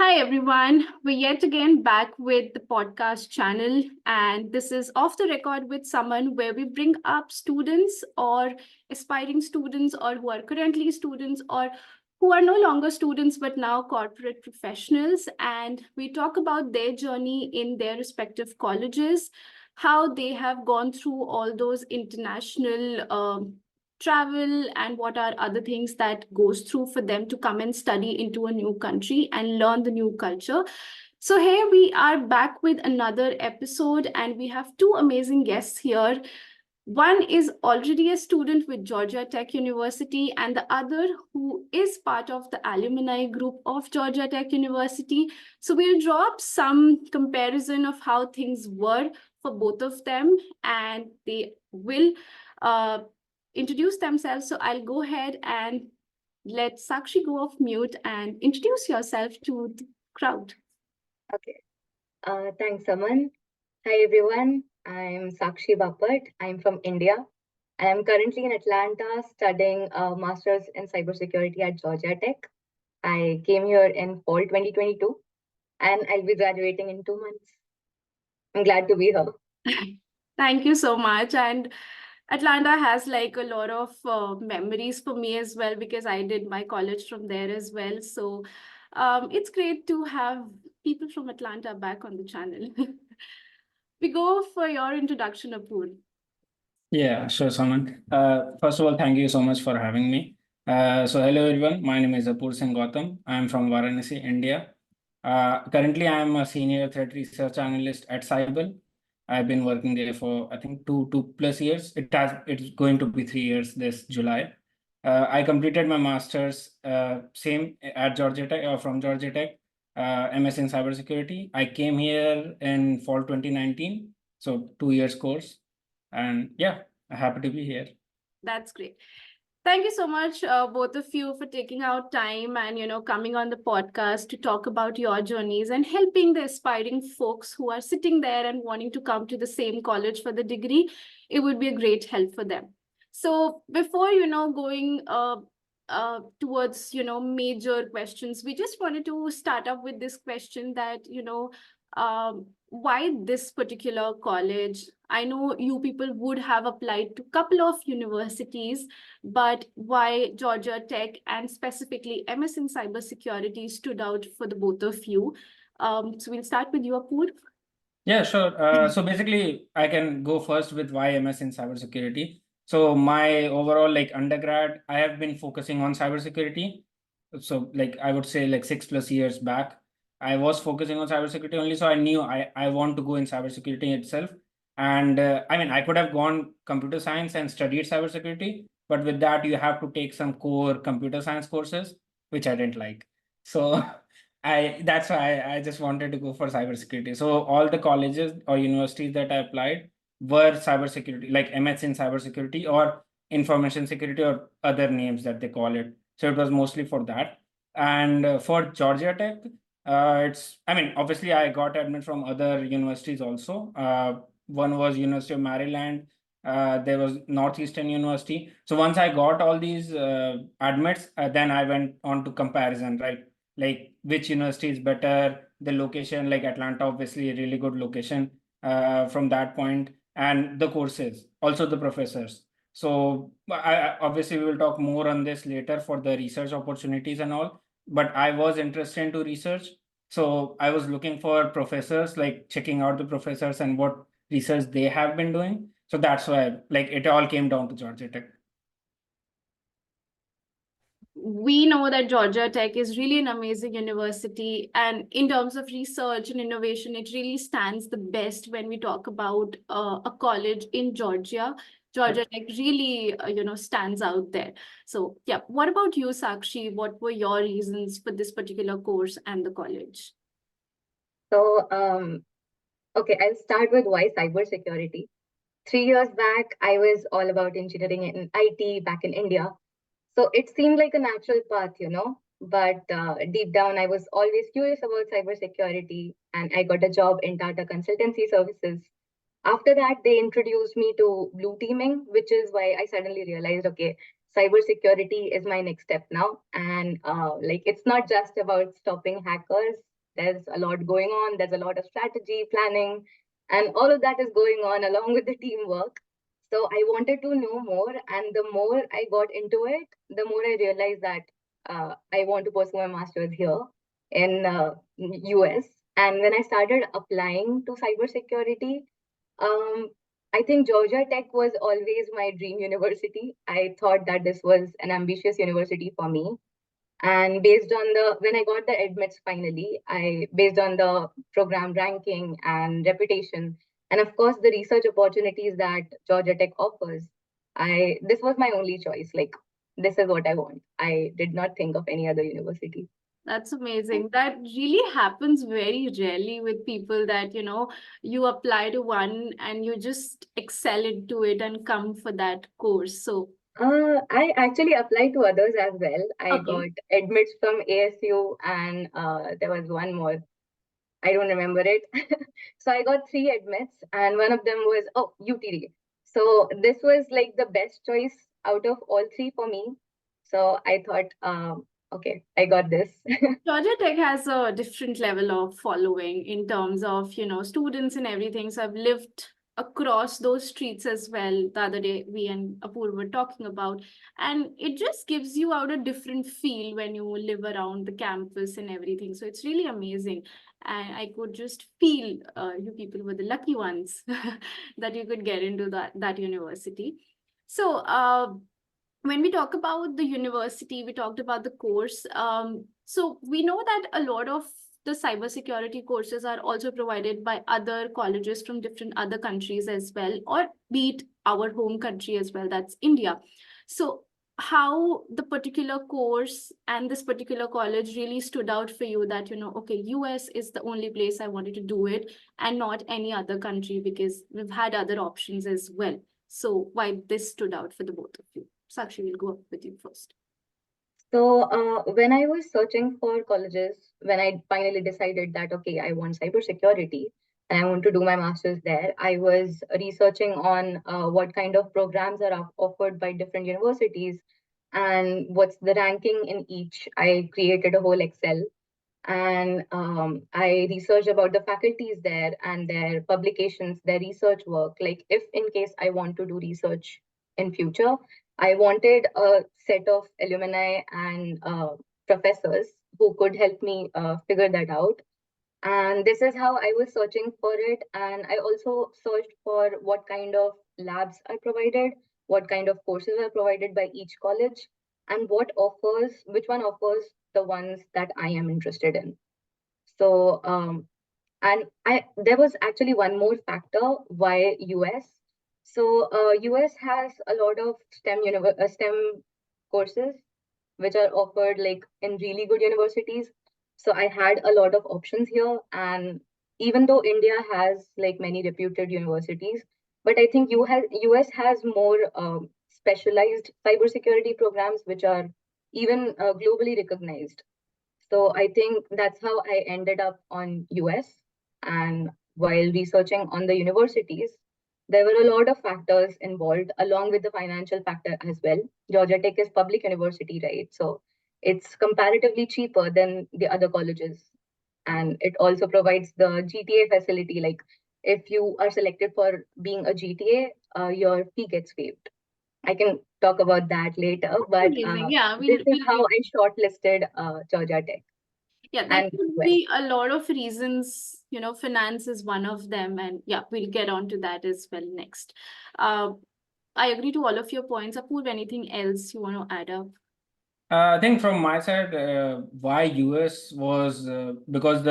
Hi everyone, we're yet again back with the podcast channel, and this is Off the Record with Saman, where we bring up students or aspiring students or who are currently students or who are no longer students but now corporate professionals, and we talk about their journey in their respective colleges, how they have gone through all those international travel and what are other things that goes through for them to come and study into a new country and learn the new culture. So here we are back with another episode, and we have two amazing guests here. One is already a student with Georgia Tech University, and the other who is part of the alumni group of Georgia Tech University. So we'll draw up some comparison of how things were for both of them, and they will introduce themselves. So I'll go ahead and let Sakshi go off mute and introduce yourself to the crowd. Okay. Thanks, Saman. Hi, everyone. I'm Sakshi Bapat. I'm from India. I'm currently in Atlanta studying a master's in cybersecurity at Georgia Tech. I came here in fall 2022 and I'll be graduating in 2 months. I'm glad to be here. Thank you so much. And Atlanta has like a lot of memories for me as well because I did my college from there as well. So it's great to have people from Atlanta back on the channel. We go for your introduction, Apurv. Yeah, sure, Saman. First of all, thank you so much for having me. Hello everyone. My name is Apurv Singh Gautam. I'm from Varanasi, India. Currently, I'm a senior threat research analyst at Cyble. I've been working there for I think two plus years. It's going to be 3 years this July. I completed my master's same at Georgia Tech from Georgia Tech, MS in cybersecurity. I came here in fall 2019, so 2 years course, and yeah, happy to be here. That's great. Thank you so much, both of you, for taking out time and coming on the podcast to talk about your journeys and helping the aspiring folks who are sitting there and wanting to come to the same college for the degree. It would be a great help for them. So before going towards major questions, we just wanted to start up with this question that why this particular college? I know you people would have applied to a couple of universities, but why Georgia Tech and specifically MS in cybersecurity stood out for the both of you? So we'll start with you, Apurv. Yeah, sure. So basically, I can go first with why MS in cybersecurity. So my overall like undergrad, I have been focusing on cybersecurity. So like I would say like 6+ years back, I was focusing on cybersecurity only. So I knew I want to go in cybersecurity itself. And I mean, I could have gone computer science and studied cybersecurity, but with that, you have to take some core computer science courses, which I didn't like. So I that's why I just wanted to go for cybersecurity. So all the colleges or universities that I applied were cybersecurity, like MS in cybersecurity or information security or other names that they call it. So it was mostly for that. And for Georgia Tech, it's I mean obviously I got admit from other universities also. One was University of Maryland. There was Northeastern University. So once I got all these admits, then I went on to comparison, right? Like which university is better, the location, like Atlanta, obviously a really good location from that point, and the courses, also the professors. So obviously we will talk more on this later for the research opportunities and all, but I was interested into research. So I was looking for professors, like checking out the professors and what research they have been doing. So that's why like it all came down to Georgia Tech. We know that Georgia Tech is really an amazing university. And in terms of research and innovation, it really stands the best when we talk about a college in Georgia. Georgia Tech really, stands out there. So, yeah. What about you, Sakshi? What were your reasons for this particular course and the college? So, okay, I'll start with why cybersecurity. 3 years back, I was all about engineering and IT back in India. So it seemed like a natural path. But deep down, I was always curious about cybersecurity, and I got a job in Tata Consultancy Services. After that, they introduced me to blue teaming, which is why I suddenly realized, okay, cybersecurity is my next step now. And like, it's not just about stopping hackers, There's a lot going on. There's a lot of strategy, planning, and all of that is going on along with the teamwork. So I wanted to know more, and the more I got into it, the more I realized that I want to pursue my master's here in US. And when I started applying to cybersecurity, um, I think Georgia Tech was always my dream university. I thought that this was an ambitious university for me. And based on the when I got the admits finally, I based on the program ranking and reputation, and of course the research opportunities that Georgia Tech offers, I this was my only choice. Like, this is what I want. I did not think of any other university. That's amazing. That really happens very rarely with people that, you apply to one and you just excel into it and come for that course. So, I actually applied to others as well. I okay. got admits from ASU, and there was one more. I don't remember it. So I got three admits, and one of them was UTD. So this was like the best choice out of all three for me. So I thought, okay, I got this. Georgia Tech has a different level of following in terms of, students and everything. So I've lived across those streets as well. The other day, we and Apurv were talking about, and it just gives you out a different feel when you live around the campus and everything. So it's really amazing. And I could just feel you people were the lucky ones that you could get into that university. So, when we talk about the university, we talked about the course. So we know that a lot of the cybersecurity courses are also provided by other colleges from different other countries as well, or be it our home country as well, that's India. So how the particular course and this particular college really stood out for you that, okay, US is the only place I wanted to do it and not any other country, because we've had other options as well. So why this stood out for the both of you? Sakshi, we'll go up with you first. So when I was searching for colleges, when I finally decided that, okay, I want cybersecurity and I want to do my master's there, I was researching on what kind of programs are offered by different universities and what's the ranking in each. I created a whole Excel, and I researched about the faculties there and their publications, their research work. Like, if in case I want to do research in future, I wanted a set of alumni and professors who could help me figure that out. And this is how I was searching for it. And I also searched for what kind of labs are provided, what kind of courses are provided by each college, and which one offers the ones that I am interested in. So, and there was actually one more factor why US. So, US has a lot of STEM courses which are offered like in really good universities. So I had a lot of options here. And even though India has like many reputed universities, but I think US has more specialized cybersecurity programs which are even globally recognized. So I think that's how I ended up on US. And while researching on the universities, there were a lot of factors involved along with the financial factor as well. Georgia Tech is public university, right? So it's comparatively cheaper than the other colleges. And it also provides the GTA facility. Like, if you are selected for being a GTA, your fee gets waived. I can talk about that later, but Amazing. Yeah, this is we'll how get. I shortlisted Georgia Tech Yeah, that and could US. be a lot of reasons. Finance is one of them, and yeah, we'll get on to that as well next. Uh, I agree to all of your points. Apurv, anything else you want to add up? I think from my side, why US was because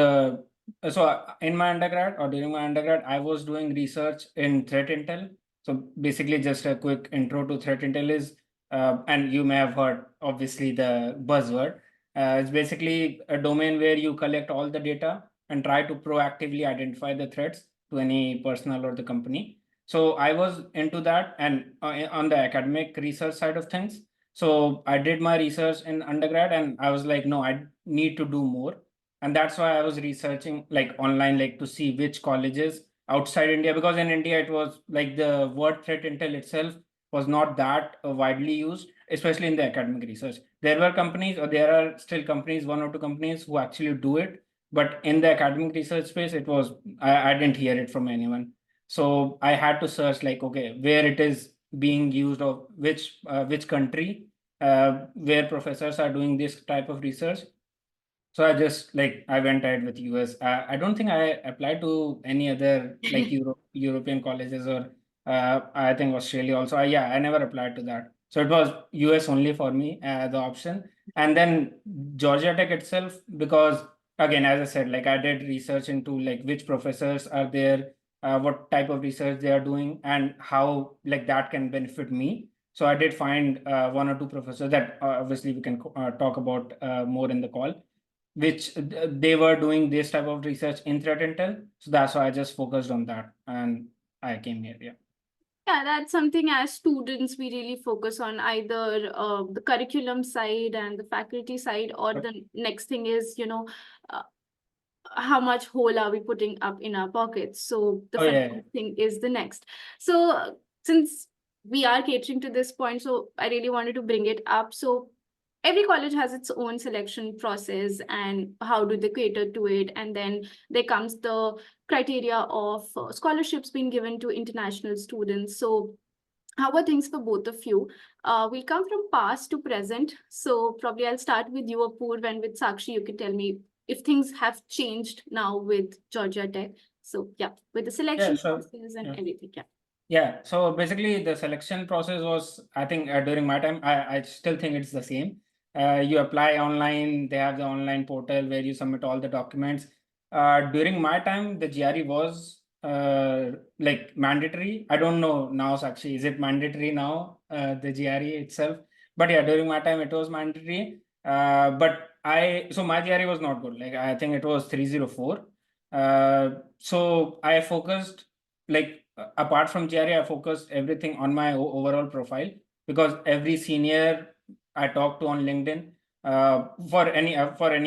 in my undergrad or during my undergrad, I was doing research in threat intel. So basically, just a quick intro to threat intel is, and you may have heard obviously the buzzword. It's basically a domain where you collect all the data and try to proactively identify the threats to any personnel or the company. So I was into that, and on the academic research side of things. So I did my research in undergrad and I was like, no, I need to do more. And that's why I was researching like online, like to see which colleges outside India, because in India, it was like the word threat intel itself was not that widely used, especially in the academic research. There were companies, or there are still companies, one or two companies who actually do it, but in the academic research space, I didn't hear it from anyone. So I had to search like, okay, where it is being used, or which country where professors are doing this type of research. So I went ahead with US. I don't think I applied to any other like European colleges, or I think Australia also. Yeah, I never applied to that. So it was US only for me, the option. And then Georgia Tech itself, because again, as I said, like I did research into like which professors are there, what type of research they are doing, and how like that can benefit me. So I did find one or two professors that obviously we can talk about more in the call, which they were doing this type of research in threat intel. So that's why I just focused on that and I came here. Yeah. Yeah, that's something as students we really focus on, either the curriculum side and the faculty side, or the next thing is, uh, how much hole are we putting up in our pockets? So the Oh yeah. finance thing is the next. So since we are catering to this point, so I really wanted to bring it up. So every college has its own selection process and how do they cater to it, and then there comes the criteria of scholarships being given to international students. So how are things for both of you? We'll come from past to present. So probably I'll start with you, Apurv, and with Sakshi, you can tell me if things have changed now with Georgia Tech. So yeah, with the Yeah. selection So process and yeah. everything. Yeah. Yeah, so basically the selection process was, I think during my time, I still think it's the same. You apply online, they have the online portal where you submit all the documents. During my time, the GRE was like mandatory. I don't know now, actually, is it mandatory now, the GRE itself? But yeah, during my time, it was mandatory. So my GRE was not good. Like I think it was 304. So I focused like apart from GRE, I focused everything on my overall profile, because every senior I talked to on LinkedIn, for any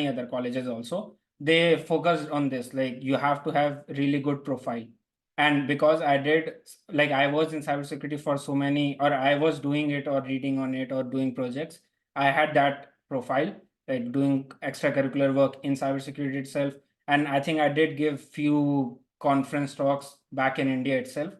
other colleges also, they focused on this. Like you have to have really good profile. And because like I was in cybersecurity for so many, or I was doing it or reading on it or doing projects, I had that profile, like doing extracurricular work in cybersecurity itself. And I think I did give few conference talks back in India itself.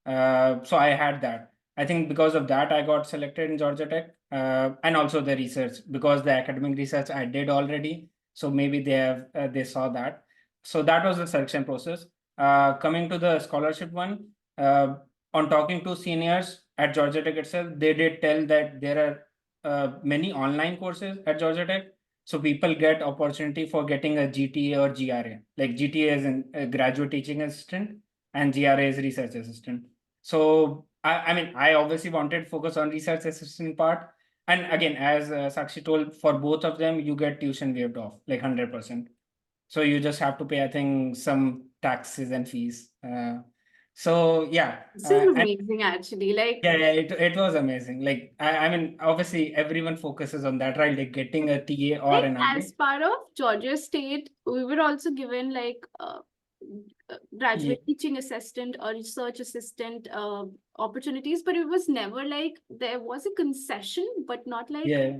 So I had that. I think because of that, I got selected in Georgia Tech, and also the research, because the academic research I did already. So maybe they saw that. So that was the selection process. Coming to the scholarship one, on talking to seniors at Georgia Tech itself, they did tell that there are many online courses at Georgia Tech, so people get opportunity for getting a GTA or GRA. Like GTA is a graduate teaching assistant, and GRA is research assistant. So I mean, I obviously wanted to focus on research assistant part. And again, as Sakshi told, for both of them, you get tuition waived off, like 100%. So you just have to pay, I think, some taxes and fees. So yeah, This is and amazing, actually. Like, yeah, it was amazing. Like I mean, obviously everyone focuses on that, right? Like getting a TA or like an as RA. part of Georgia State, we were also given like Yeah, graduate teaching assistant or research assistant opportunities, but it was never like there was a concession, but not like yeah.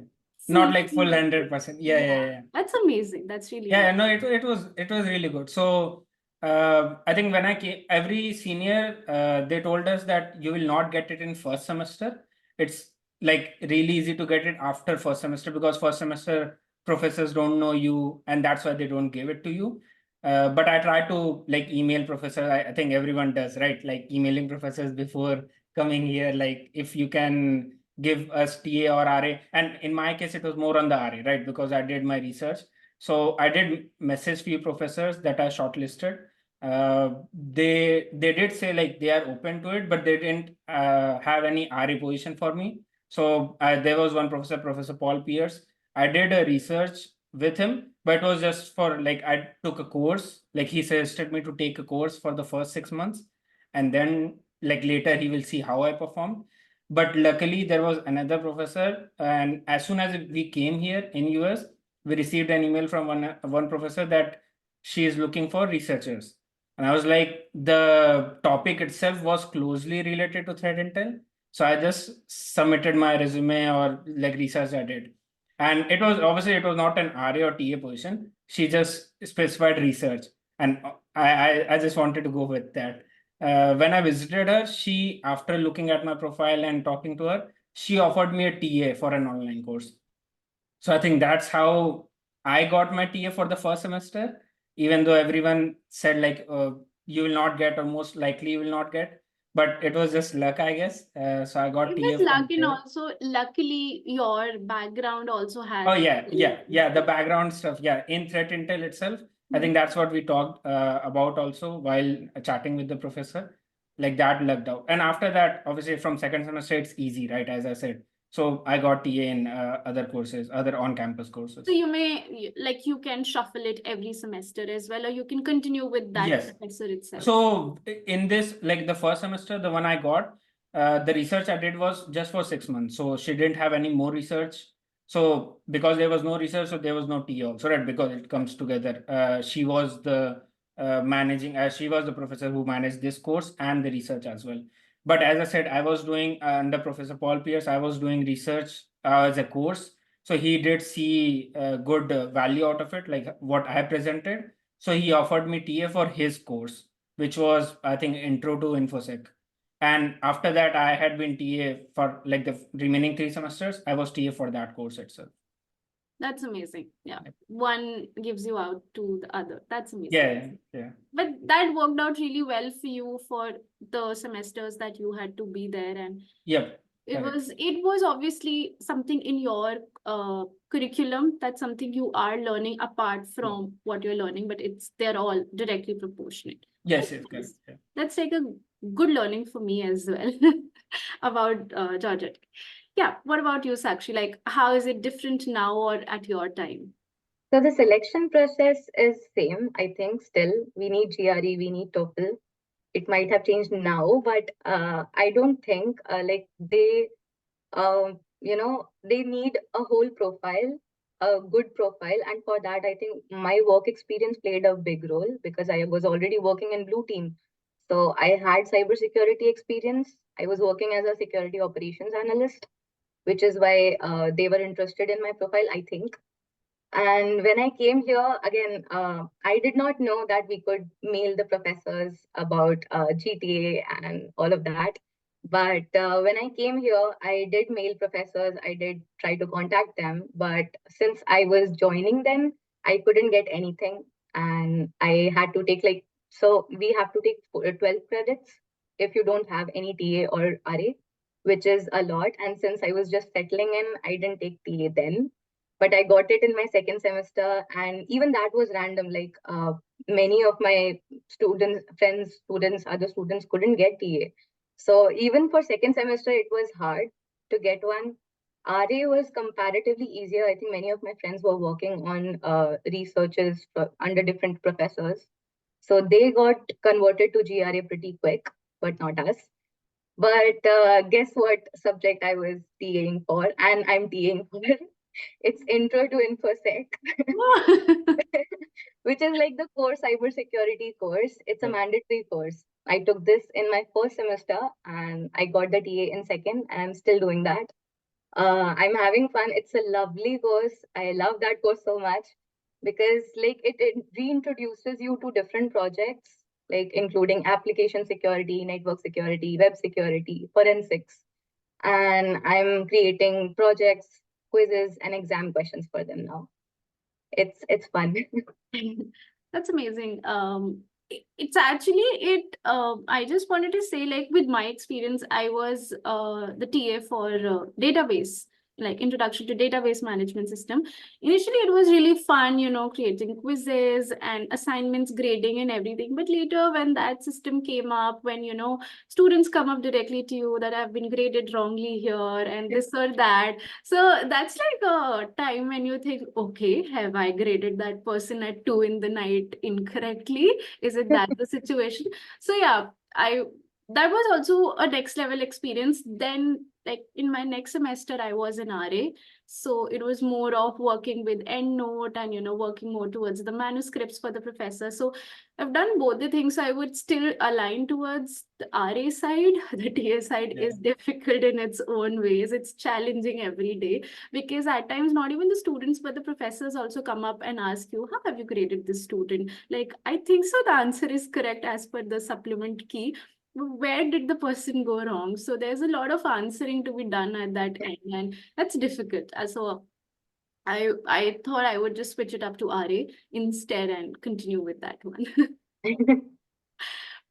Not full. like full 100%. Yeah, yeah, Yeah, yeah. that's amazing. That's really Yeah, amazing. no, it was really good. So I think when I came, every senior they told us that you will not get it in first semester. It's like really easy to get it after first semester, because first semester professors don't know you, and that's why they don't give it to you. But I try to like email professors. I think everyone does, right? Like emailing professors before coming here. Like if you can give us TA or RA, and in my case it was more on the RA, right? Because I did my research, so I did message few professors that I shortlisted. They did say like they are open to it, but they didn't have any RA position for me. So there was one professor, Professor Paul Pierce. I did a research with him, but it was just for like I took a course. Like he suggested me to take a course for the first 6 months, and then like later he will see how I performed. But luckily there was another professor, and as soon as we came here in US, we received an email from one professor that she is looking for researchers. And I was like, the topic itself was closely related to threat intel. So I just submitted my resume or like research I did. And it was obviously it was not an RA or TA position. She just specified research, and I just wanted to go with that. When I visited her, she, after looking at my profile and talking to her, she offered me a TA for an online course. So I think that's how I got my TA for the first semester, even though everyone said like you will not get, or most likely you will not get. But it was just luck, I guess. So I got It TA was for luck, and there. also luckily your background also Oh has yeah. The background stuff, yeah. In threat intel itself, I think that's what we talked about also while chatting with the professor. Like that lucked out, and after that, obviously from second semester, it's easy, right? As I said, so I got TA in other courses, other on-campus courses. So you can shuffle it every semester as well, or you can continue with that Yes. professor itself. So in this, like the first semester, the one I got, the research I did was just for 6 months. So she didn't have any more research. So because there was no research, so there was no TA also, right? Because it comes together. She was the she was the professor who managed this course and the research as well. But as I said, I was doing under Professor Paul Pierce, I was doing research as a course. So he did see good value out of it, like what I presented. So he offered me TA for his course, which was, I think, Intro to InfoSec. And after that, I had been TA for like the remaining 3 semesters. I was TA for that course itself. That's amazing. Yeah. One gives you out to the other. That's amazing. Yeah. But that worked out really well for you for the semesters that you had to be there. And Yep. it was obviously something in your curriculum. That's something you are learning apart from what you're learning, but they're all directly proportionate. Yes, correct. Yeah. That's like a good learning for me as well about Georgette. Yeah. What about you, Sakshi? Like, how is it different now or at your time? So the selection process is same, I think. Still, we need GRE, we need TOEFL. It might have changed now, but I don't think like they need a whole profile, a good profile, and for that, I think my work experience played a big role because I was already working in blue team. So I had cybersecurity experience. I was working as a security operations analyst, which is why they were interested in my profile, I think. And when I came here, again, I did not know that we could mail the professors about GTA and all of that. But when I came here, I did mail professors, I did try to contact them. But since I was joining them, I couldn't get anything. And I had to take so we have to take 12 credits if you don't have any TA or RA, which is a lot. And since I was just settling in, I didn't take TA then, but I got it in my second semester, and even that was random. Like many of my other students couldn't get TA. So even for second semester, it was hard to get one. RA was comparatively easier. I think many of my friends were working on researches under different professors. So they got converted to GRA pretty quick, but not us. But guess what subject I was TAing for, and I'm TAing for? It's Intro to InfoSec, which is like the core cybersecurity course. It's a mandatory course. I took this in my first semester and I got the TA in second, and I'm still doing that. I'm having fun. It's a lovely course. I love that course so much because like it reintroduces you to different projects, like including application security, network security, web security, forensics. And I'm creating projects, quizzes, and exam questions for them now. It's fun. That's amazing. It's actually I just wanted to say, like, with my experience, I was the TA for database, like introduction to database management system. Initially, it was really fun, creating quizzes and assignments, grading and everything. But later, when that system came up, when students come up directly to you that have been graded wrongly here and this or that, so that's like a time when you think, okay, have I graded that person at 2 in the night incorrectly? Is it that the situation? So yeah, that was also a next level experience. Then like in my next semester, I was an RA. So it was more of working with EndNote and, working more towards the manuscripts for the professor. So I've done both the things. So I would still align towards the RA side. The TA side Yeah. is difficult in its own ways. It's challenging every day because at times not even the students but the professors also come up and ask you, how have you graded this student? Like, I think so the answer is correct as per the supplement key. Where did the person go wrong? So there's a lot of answering to be done at that end, and that's difficult. So I thought I would just switch it up to RA instead and continue with that one.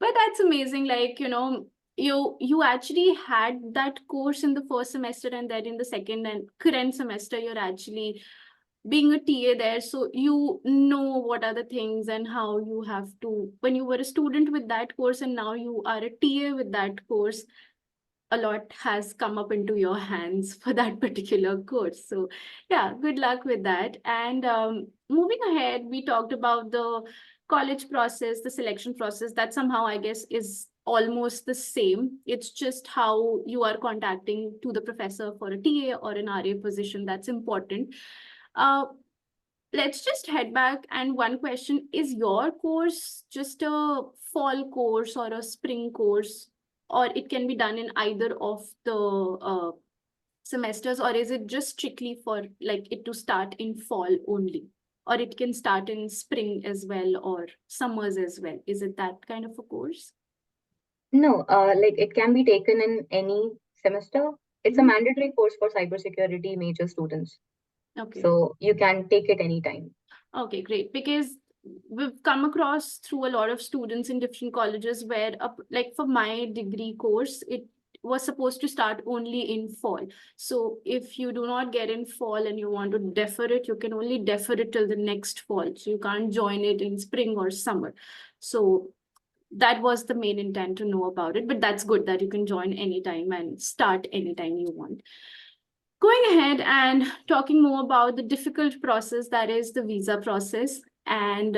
But that's amazing. Like, you actually had that course in the first semester, and then in the second and current semester, you're actually being a TA there. So you know what are the things and how you have to, when you were a student with that course and now you are a TA with that course, a lot has come up into your hands for that particular course. So yeah, good luck with that. And moving ahead, we talked about the college process, the selection process, that somehow I guess is almost the same. It's just how you are contacting to the professor for a TA or an RA position that's important. uh, let's just head back, and one question: is your course just a fall course or a spring course, or it can be done in either of the semesters, or is it just strictly for like it to start in fall only, or it can start in spring as well or summers as well? Is it that kind of a course? No, like it can be taken in any semester. It's a Mhm. mandatory course for cybersecurity major students. Okay. So you can take it anytime. Okay, great. Because we've come across through a lot of students in different colleges where, like for my degree course, it was supposed to start only in fall. So if you do not get in fall and you want to defer it, you can only defer it till the next fall. So you can't join it in spring or summer. So that was the main intent to know about it. But that's good that you can join anytime and start anytime you want. Going ahead and talking more about the difficult process that is the visa process, and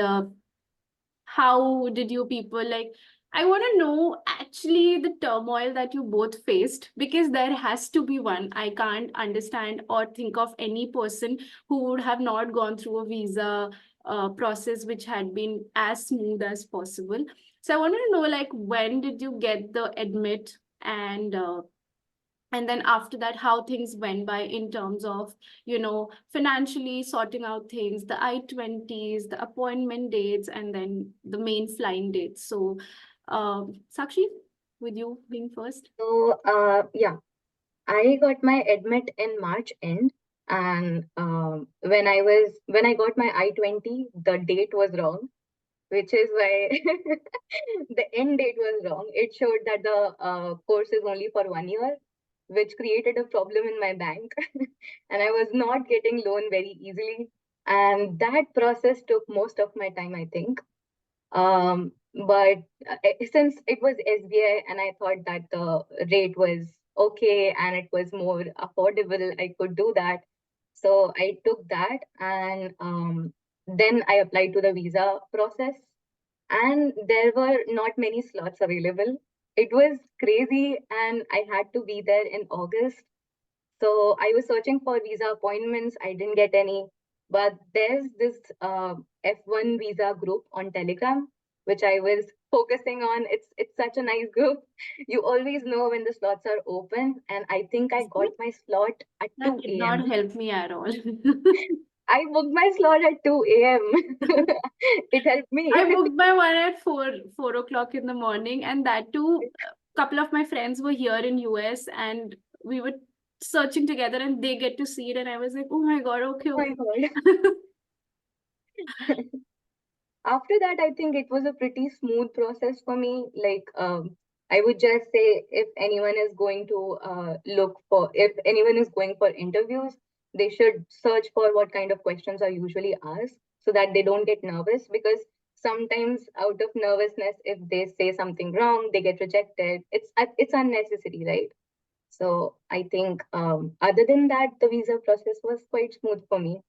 how did you people like, I want to know actually the turmoil that you both faced, because there has to be one. I can't understand or think of any person who would have not gone through a visa process which had been as smooth as possible. So I wanted to know, like, when did you get the admit, and then after that how things went by in terms of, financially sorting out things, the I-20s, the appointment dates, and then the main flying dates. So Sakshi, with you being first. So yeah, I got my admit in March end, and when I got my I-20, the date was wrong, which is why the end date was wrong. It showed that the course is only for 1 year, which created a problem in my bank, and I was not getting loan very easily. And that process took most of my time, I think. But since it was SBI and I thought that the rate was okay and it was more affordable, I could do that. So I took that, and then I applied to the visa process, and there were not many slots available. It was crazy, and I had to be there in August. So I was searching for visa appointments. I didn't get any. But there's this F1 visa group on Telegram, which I was focusing on. It's such a nice group. You always know when the slots are open, and I think I got my slot at That 2 did not a.m. help me at all. I booked my slot at 2 a.m. It helped me. I booked my one at 4 o'clock in the morning, and that too, a couple of my friends were here in US, and we were searching together, and they get to see it, and I was like, oh my God, okay, Oh my okay. God. After that, I think it was a pretty smooth process for me. Like, I would just say if anyone is going to if anyone is going for interviews, they should search for what kind of questions are usually asked so that they don't get nervous. Because sometimes, out of nervousness, if they say something wrong, they get rejected. It's unnecessary, right? So I think, other than that, the visa process was quite smooth for me.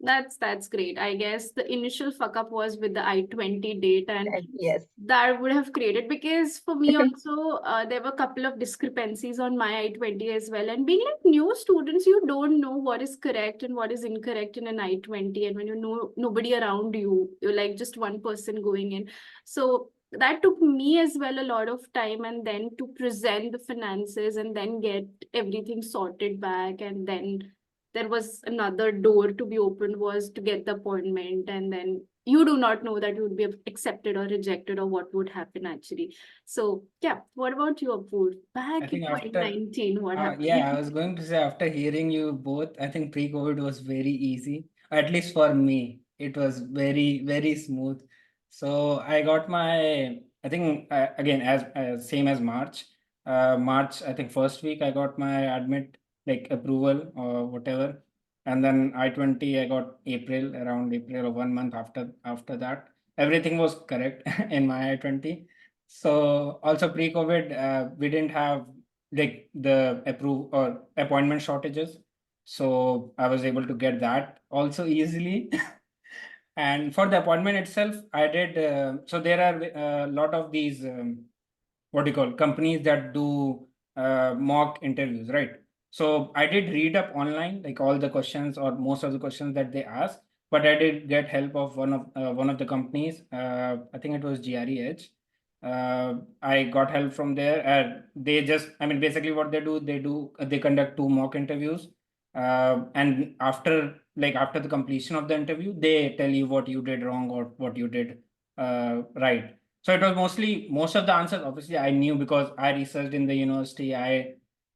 That's great. I guess the initial fuck up was with the I-20 date, and Yes. that would have created, because for me also there were a couple of discrepancies on my I-20 as well. And being like new students, you don't know what is correct and what is incorrect in an I-20. And when you know nobody around you, you're like just one person going in. So that took me as well a lot of time, and then to present the finances and then get everything sorted back, and then there was another door to be opened, was to get the appointment, and then you do not know that you would be accepted or rejected or what would happen actually. So yeah, what about you, Apurv? I Back in think after 2019, what yeah, happened? I was going to say after hearing you both, I think pre-COVID was very easy. At least for me, it was very, very smooth. So I got my, I think again as same as March. March, I think first week I got my admit like approval or whatever, and then I-20 I got April, around April or 1 month after that. Everything was correct in my I-20. So also pre-COVID, we didn't have like the approve or appointment shortages. So I was able to get that also easily. And for the appointment itself, I did. So there are a lot of these what do you call companies that do mock interviews, right? So I did read up online like all the questions or most of the questions that they ask, but I did get help of one of the companies. I think it was GRE Edge. I got help from there. They just, I mean, basically what they conduct two mock interviews, and after the completion of the interview, they tell you what you did wrong or what you did right. So it was mostly most of the answers. Obviously, I knew because I researched in the university.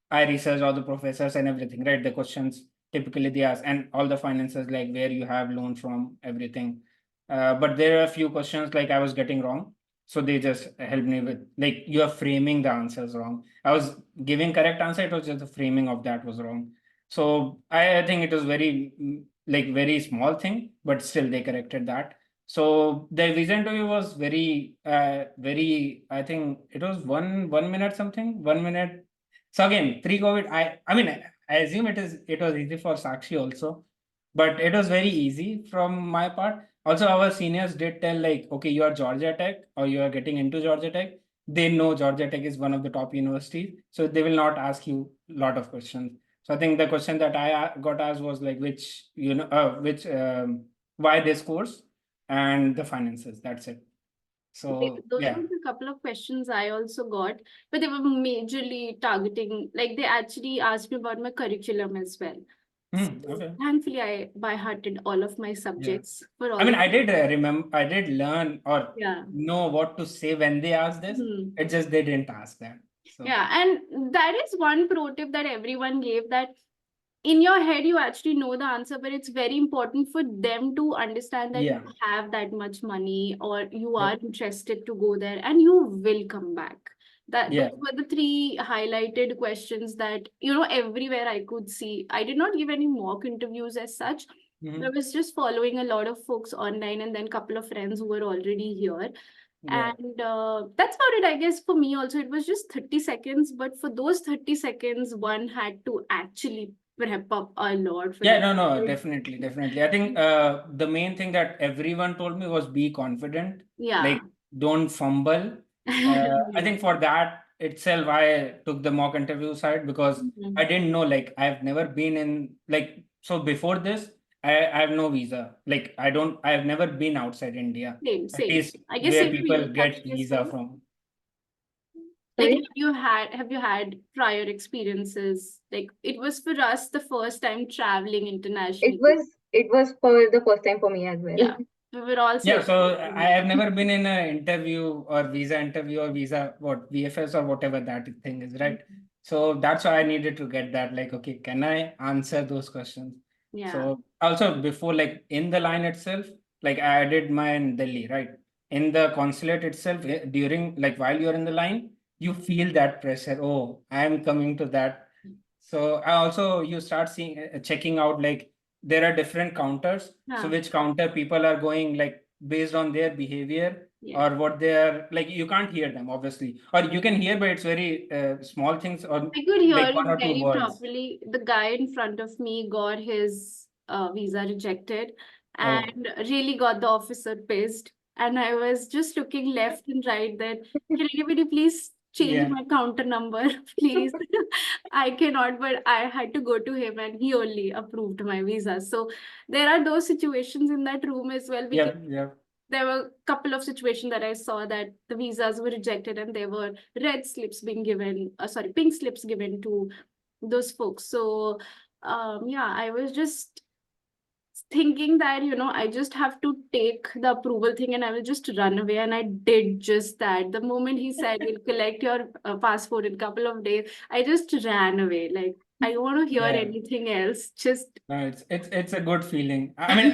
I researched all the professors and everything. Right, the questions typically they ask, and all the finances like where you have loan from, everything. But there are a few questions like I was getting wrong, so they just helped me with like you are framing the answers wrong. I was giving correct answer. It was just the framing of that was wrong. So I think it was very like very small thing, but still they corrected that. So the vision to you was very. I think it was 1 minute something. 1 minute. So again, pre-COVID, I mean, I assume it was easy for Sakshi also, but it was very easy from my part. Also, our seniors did tell like, okay, you are Georgia Tech or you are getting into Georgia Tech. They know Georgia Tech is one of the top universities, so they will not ask you a lot of questions. So I think the question that I got asked was like, which why this course and the finances. That's it. Okay, So those yeah. were the couple of questions I also got, but they were majorly targeting, like they actually asked me about my curriculum as well. So Okay. thankfully, I by hearted all of my Yeah. subjects for I all mean, of I them. did remember, I did learn or Yeah. know what to say when they asked this. Hmm. It just they didn't ask that. So Yeah, and that is one pro tip that everyone gave, that in your head you actually know the answer, but it's very important for them to understand that you yeah. have that much money or you are Yep. interested to go there and you will come back. That those Yeah. were the three highlighted questions that everywhere I could see. I did not give any mock interviews as such. I Mhm. was just following a lot of folks online and then couple of friends who were already here. Yeah. And that's about it, I guess. For me also, it was just 30 seconds, but for those 30 seconds, one had to actually prep up a lot for Yeah, that. no, no, definitely, definitely. I think the main thing that everyone told me was be confident, Yeah. like don't fumble. I Yeah. think for that itself, I took the mock interview side because I Mhm. didn't know, like, I've never been in, like, so before this, I have no visa. Like, I have never been outside India, Same, at same. least I guess where same for you, people get Sakshi, as visa well. from. Like, Sorry. have you had prior experiences? Like, it was for us the first time traveling It internationally. was it was for the first time for me as well. Yeah, we were also Yeah, so I expecting have never been in an interview or visa, what VFS or whatever that thing is, that. right? So that's why I needed to get that. Like, okay, can I answer those questions? Yeah. So also before, like in the line itself, like I did mine in Delhi, right? In the consulate itself, during like while you're in the line, you feel that pressure. Oh, I'm coming to that. So I also you start seeing checking out like there are different counters. So Huh. which counter people are going like based on their behavior Yeah. or what they are like. You can't hear them obviously, or you can hear, but it's very small things or I could like hear one it or two very words. properly. The guy in front of me got his visa rejected, Oh, and really got the officer pissed. And I was just looking left and right that, can anybody please change yeah. my counter number, please? I cannot, but I had to go to him and he only approved my visa. So there are those situations in that room as well, because Yep, yep. there were a couple of situations that I saw that the visas were rejected and there were red slips being given, sorry, pink slips given to those folks. So yeah, I was just thinking that, I just have to take the approval thing and I will just run away. And I did just that. The moment he said, we'll collect your passport in a couple of days, I just ran away. Like, I don't want to hear Yeah. anything else. Just No, it's a good feeling. I mean,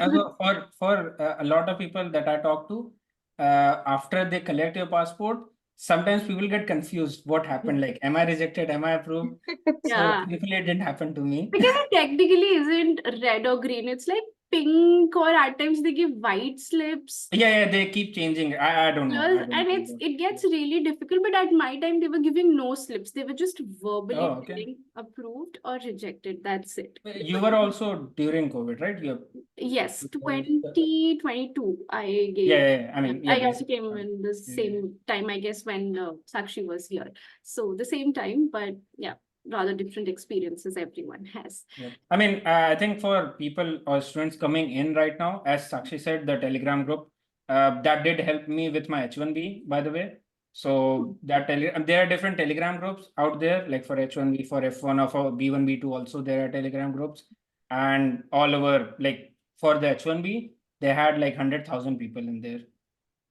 for a lot of people that I talk to, after they collect your passport, sometimes people get confused. What happened? Like, am I rejected? Am I approved? So yeah. thankfully, it didn't happen to me. Because it technically isn't red or green. It's like pink, or at times they give white slips. Yeah, they keep changing. I don't know. Yes, I don't and know it's about. it Yeah. gets really difficult. But at my time, they were giving no slips. They were just verbally Oh, okay. telling approved or rejected. That's it. It You was were also during COVID, right? yes, Because 2022. I yeah, gave. I mean, yeah, I also basically. came in the Yeah. same time, I guess, when Sakshi was here. So the same time, but yeah, rather different experiences everyone has. Yeah. I mean, I think for people or students coming in right now, as Sakshi said, the Telegram group, that did help me with my H1B, by the way. So there are different Telegram groups out there, like for H1B, for F1, or for B1, B2 also there are Telegram groups. And all over, like for the H1B, they had like 100,000 people in there.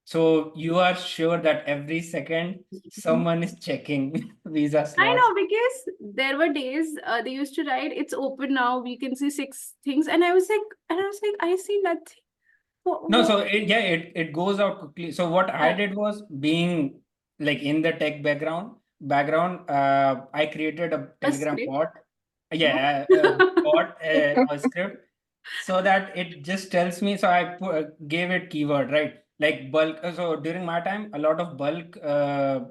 So you are sure that every second someone is checking visa I slots. know, because there were days they used to write, it's open now, we can see 6 things. And I was like, I see nothing. No, What so it goes out quickly. So what I did was, being like in the tech background, I created a a Telegram script? bot. What? Yeah, bot, a script, so that it just tells me. So gave it keyword, right? Like bulk. So during my time, a lot of bulk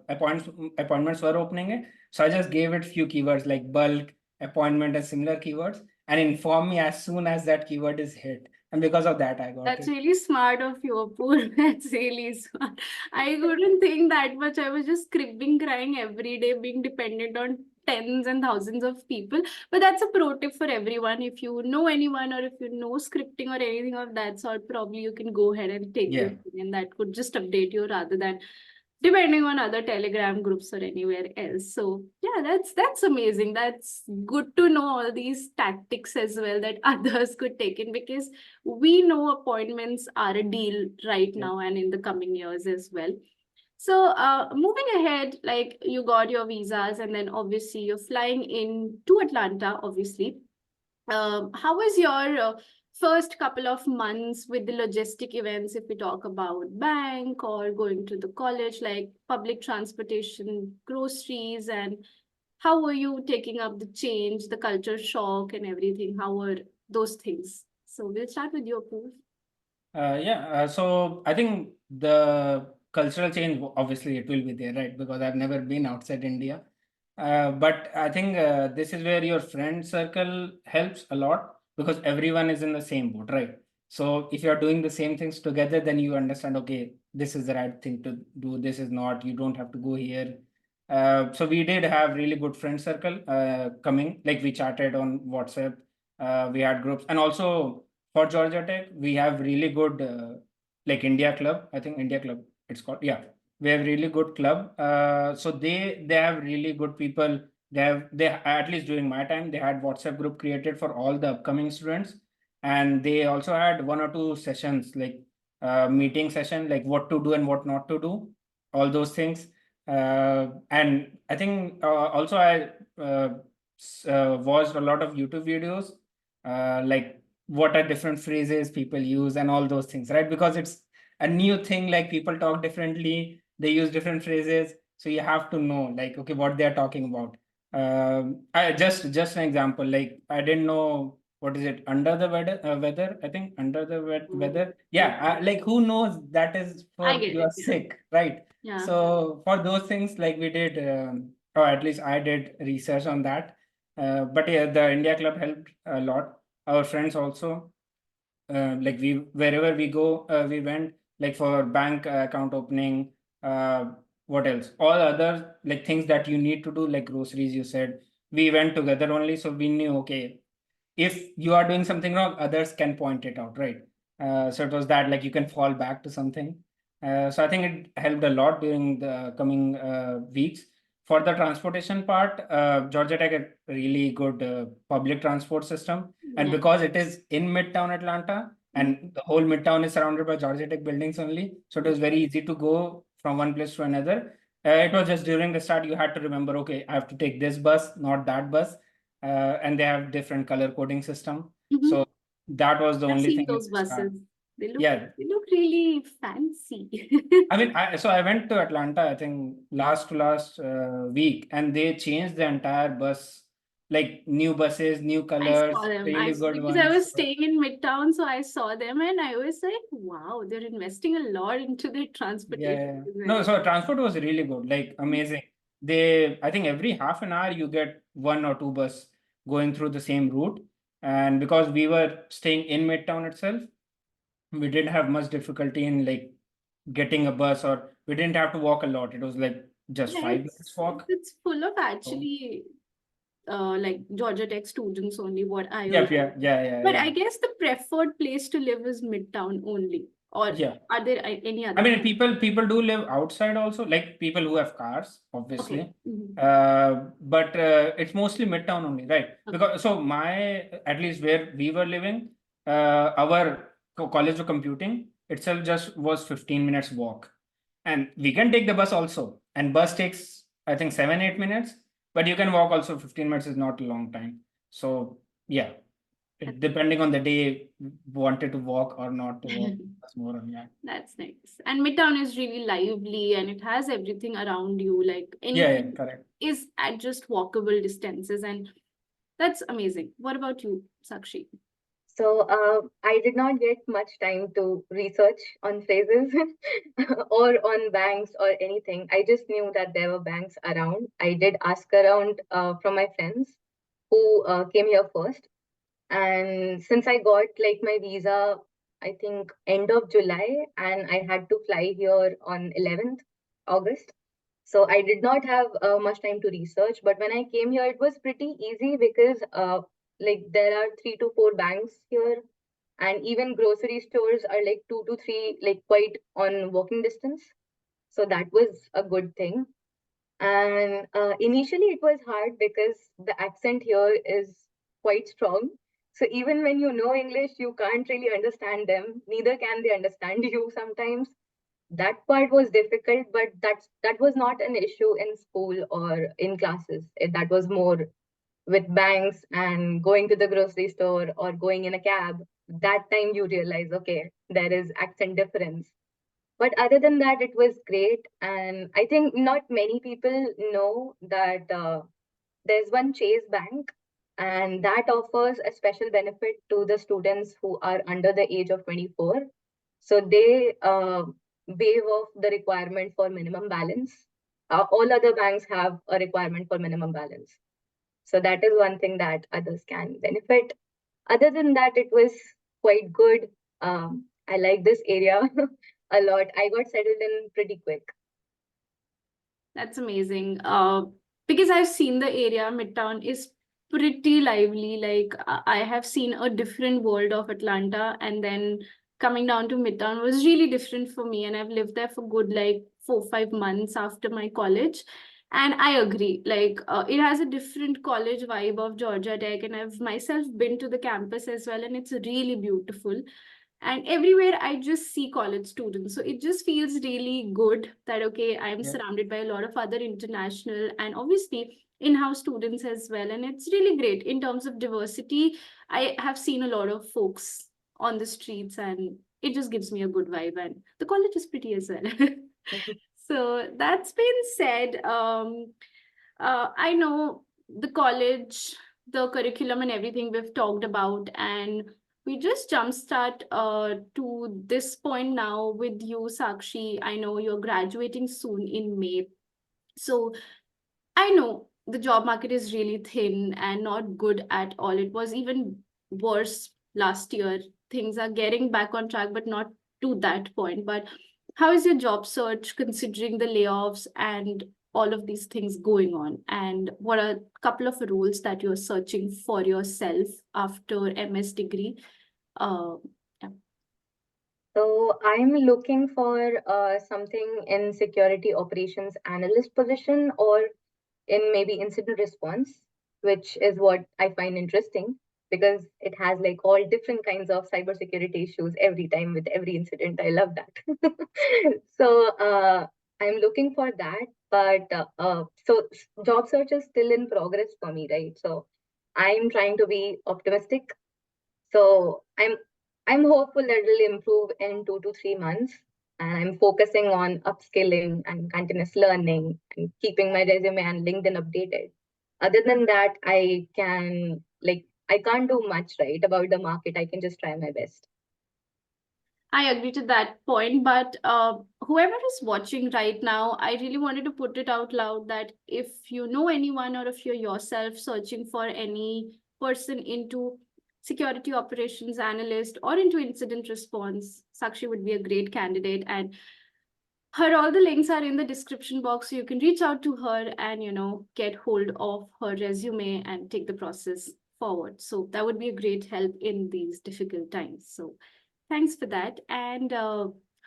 appointments were opening it. So I just gave it few keywords like bulk, appointment, and similar keywords, and inform me as soon as that keyword is hit. And because of that, I got That's it. really smart of you, Apurv. That's really smart. I couldn't think that much. I was just cribbing, crying every day, being dependent on tens and thousands of people. But that's a pro tip for everyone. If you know anyone, or if you know scripting or anything of that sort, probably you can go ahead and take Yeah. this thing, and that could just update you rather than depending on other Telegram groups or anywhere else. So yeah, that's amazing. That's good to know all these tactics as well that others could take in, because we know appointments are a deal right Yeah. now and in the coming years as well. So moving ahead, like you got your visas and then obviously you're flying in to Atlanta, obviously. How was your first couple of months with the logistic events, if we talk about bank or going to the college, like public transportation, groceries, and how were you taking up the change, the culture shock, and everything? How were those things? So we'll start with you, Apurv. Yeah, so I think the cultural change, obviously, it will be there, right? Because I've never been outside India. But I think this is where your friend circle helps a lot, because everyone is in the same boat, right? So if you're doing the same things together, then you understand, okay, this is the right thing to do, this is not, you don't have to go here. So we did have really good friend circle coming, like we chatted on WhatsApp, we had groups, and also for Georgia Tech, we have really good like India Club. I think India Club it's called. Yeah, we have really good club. So they have really good people. They at least during my time, they had WhatsApp group created for all the upcoming students, and they also had one or two sessions, like meeting session, like what to do and what not to do, all those things. And I think also I watched a lot of YouTube videos, like what are different phrases people use and all those things, right? Because it's a new thing, like people talk differently, they use different phrases, so you have to know, like, okay, what they're talking about. I just an example, like I didn't know what is it, under the weather, I think under the weather, yeah, like who knows that is I for get you it. are Yeah. sick, right? Yeah. So for those things, like we did, or at least I did research on that. But yeah, the India Club helped a lot. our friends also. Like wherever we go, we went like for bank account opening, what else? All other like things that you need to do, like groceries, you said. We went together only, so we knew, okay, if you are doing something wrong, others can point it out, right? So it was that like you can fall back to something. So I think it helped a lot during the coming weeks. For the transportation part, Georgia Tech had really good public transport system. And Yeah. because it is in Midtown Atlanta, and the whole Midtown is surrounded by Georgia Tech buildings only, so it was very easy to go from one place to another. It was just during the start, you had to remember, okay, I have to take this bus, not that bus. And they have different color coding system. Mhm. So that was the I've only seen thing in those the start. buses. They look Yeah, they look really fancy. I mean, I went to Atlanta, I think last week, and they changed the entire bus, like new buses, new I saw colors, them. really good Because I ones. was staying in Midtown, so I saw them and I was like, wow, they're investing a lot into their transportation Yeah. No, design. so transport was really good, like amazing. I think every half an hour you get one or two bus going through the same route. And because we were staying in Midtown itself, we didn't have much difficulty in like getting a bus, or we didn't have to walk a lot. It was like just Yeah, 5 minutes walk. it's full of So, actually like Georgia Tech students only, what I yeah, was. But yeah. I guess the preferred place to live is Midtown only. Or Yeah. are there any I other? mean, people do live outside also, like people who have cars, Okay. obviously. Mhm. But it's mostly Midtown only, right? Okay. Because so at least where we were living, our college of computing itself just was 15 minutes walk, and we can take the bus also, and bus takes I think 7-8 minutes, but you can walk also. 15 minutes is not a long time. So yeah, depending on the day, wanted to walk or not to walk. That's more on that. That's nice. And Midtown is really lively and it has everything around you. Like Yeah, anything correct. is at just walkable distances. And that's amazing. What about you, Sakshi? So I did not get much time to research on phrases or on banks or anything. I just knew that there were banks around. I did ask around from my friends who came here first. And since I got like my visa, I think end of July, and I had to fly here on 11th August. So I did not have much time to research. But when I came here, it was pretty easy because like there are 3 to 4 banks here, and even grocery stores are like 2 to 3, like quite on walking distance. So that was a good thing. And initially, it was hard because the accent here is quite strong. So even when you know English, you can't really understand them. Neither can they understand you sometimes. That part was difficult, but that was not an issue in school or in classes. That was more with banks and going to the grocery store or going in a cab. That time you realize, okay, there is accent difference. But other than that, it was great. And I think not many people know that there's one Chase Bank, and that offers a special benefit to the students who are under the age of 24. So they waive off the requirement for minimum balance. All other banks have a requirement for minimum balance. So that is one thing that others can benefit. Other than that, it was quite good. I like this area a lot. I got settled in pretty quick. That's amazing. Because I've seen the area, Midtown is pretty lively. Like I have seen a different world of Atlanta, and then coming down to Midtown was really different for me. And I've lived there for good like 4 5 months after my college. And I agree, like it has a different college vibe of Georgia Tech, and I've myself been to the campus as well, and it's really beautiful. And everywhere I just see college students, so it just feels really good that okay, I'm Yeah. surrounded by a lot of other international and obviously in-house students as well, and it's really great in terms of diversity. I have seen a lot of folks on the streets and it just gives me a good vibe, and the college is pretty as well. So that's been said, I know the college, the curriculum, and everything we've talked about, and we just jumpstart to this point now with you, Sakshi. I know you're graduating soon in May. So I know the job market is really thin and not good at all. It was even worse last year. Things are getting back on track, but not to that point. But how is your job search considering the layoffs and all of these things going on? And what are a couple of roles that you're searching for yourself after MS degree? Uh, yeah. So I'm looking for something in security operations analyst position or in maybe incident response, which is what I find interesting because it has like all different kinds of cybersecurity issues every time with every incident. I love that. So I'm looking for that, but job search is still in progress for me, right? So I'm trying to be optimistic. So I'm hopeful that it'll improve in 2 to 3 months. And I'm focusing on upskilling and continuous learning and keeping my resume and LinkedIn updated. Other than that, I can't do much right about the market. I can just try my best. I agree to that point, but whoever is watching right now, I really wanted to put it out loud that if you know anyone or if you're yourself searching for any person into security operations analyst or into incident response, Sakshi would be a great candidate. And her all the links are in the description box, so you can reach out to her and get hold of her resume and take the process forward. So that would be a great help in these difficult times. So thanks for that. And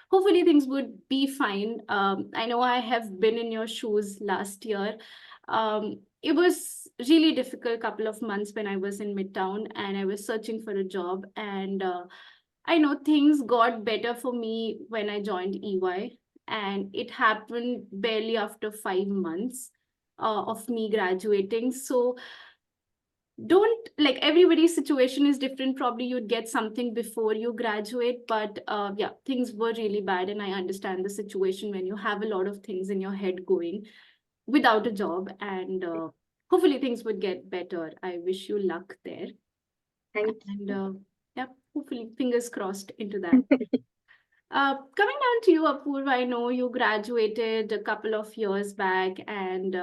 hopefully things would be fine. I know I have been in your shoes last year. It was really difficult couple of months when I was in Midtown and I was searching for a job. And I know things got better for me when I joined EY. And it happened barely after 5 months of me graduating. So don't, like, everybody's situation is different. Probably you'd get something before you graduate, but yeah, things were really bad, and I understand the situation when you have a lot of things in your head going without a job. And hopefully things would get better. I wish you luck there. Thank And you. yeah, hopefully fingers crossed into that. Coming down to you, Apurv, I know you graduated a couple of years back, and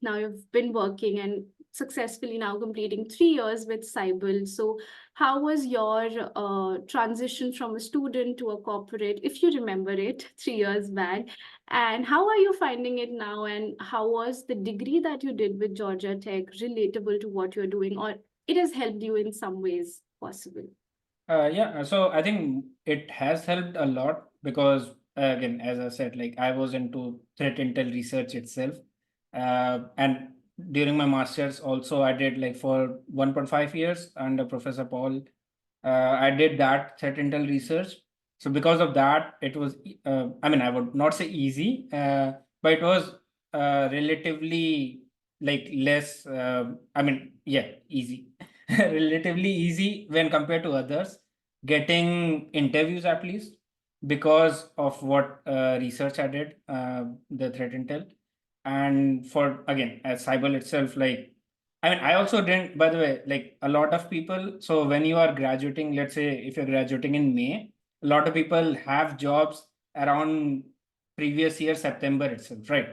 now you've been working and successfully now completing 3 years with Cyble. So, how was your transition from a student to a corporate, if you remember it, 3 years back? And how are you finding it now? And how was the degree that you did with Georgia Tech relatable to what you're doing, or it has helped you in some ways possible? Yeah, so I think it has helped a lot because, again, as I said, like I was into threat intel research itself. And during my master's, also, I did like for 1.5 years under Professor Paul. I did that threat intel research. So, because of that, it was, I mean, I would not say easy, but it was relatively like less, I mean, yeah, easy. Relatively easy when compared to others, getting interviews at least because of what research I did, the threat intel. And for again, as Cyber itself, like, I mean, I also didn't, by the way, like a lot of people. So when you are graduating, let's say if you're graduating in May, a lot of people have jobs around previous year, September itself, right?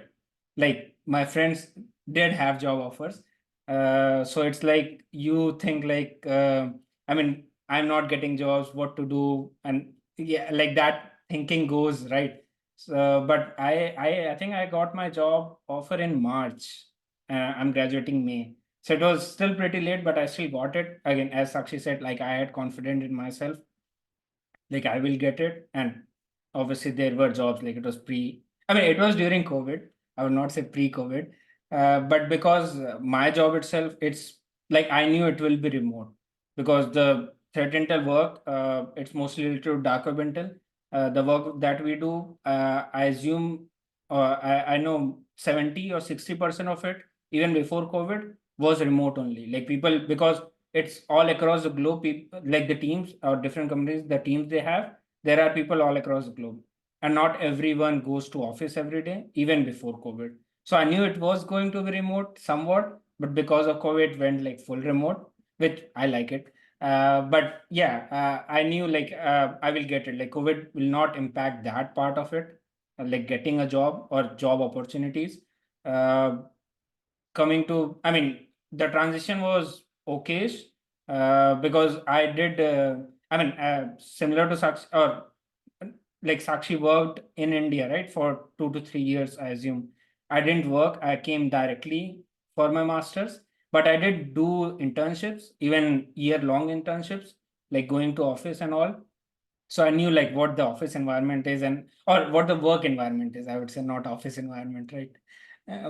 Like my friends did have job offers. So it's like you think like, I mean, I'm not getting jobs, what to do? And yeah, like that thinking goes, right? So, but I think I got my job offer in March. I'm graduating May. So it was still pretty late, but I still got it. Again, as Sakshi said, like I had confidence in myself, like I will get it. And obviously there were jobs, like it was I mean, it was during COVID. I would not say pre-COVID. But because my job itself, it's like I knew it will be remote because the threat intel work, it's mostly related to dark web intel. The work that we do, I assume, I know 70 or 60% of it, even before COVID, was remote only. Like people, because it's all across the globe, people like the teams or different companies, the teams they have, there are people all across the globe, and not everyone goes to office every day, even before COVID. So I knew it was going to be remote somewhat, but because of COVID it went like full remote, which I like it. But yeah, I knew like I will get it, like COVID will not impact that part of it, like getting a job or job opportunities. uh, Coming to, I mean, the transition was okay, because I did. Similar to Sakshi, or like Sakshi worked in India, right, for 2 to 3 years, I assume. I didn't work. I came directly for my master's, but I did do internships, even year-long internships, like going to office and all. So I knew like what the office environment is, and or what the work environment is, I would say, not office environment, right?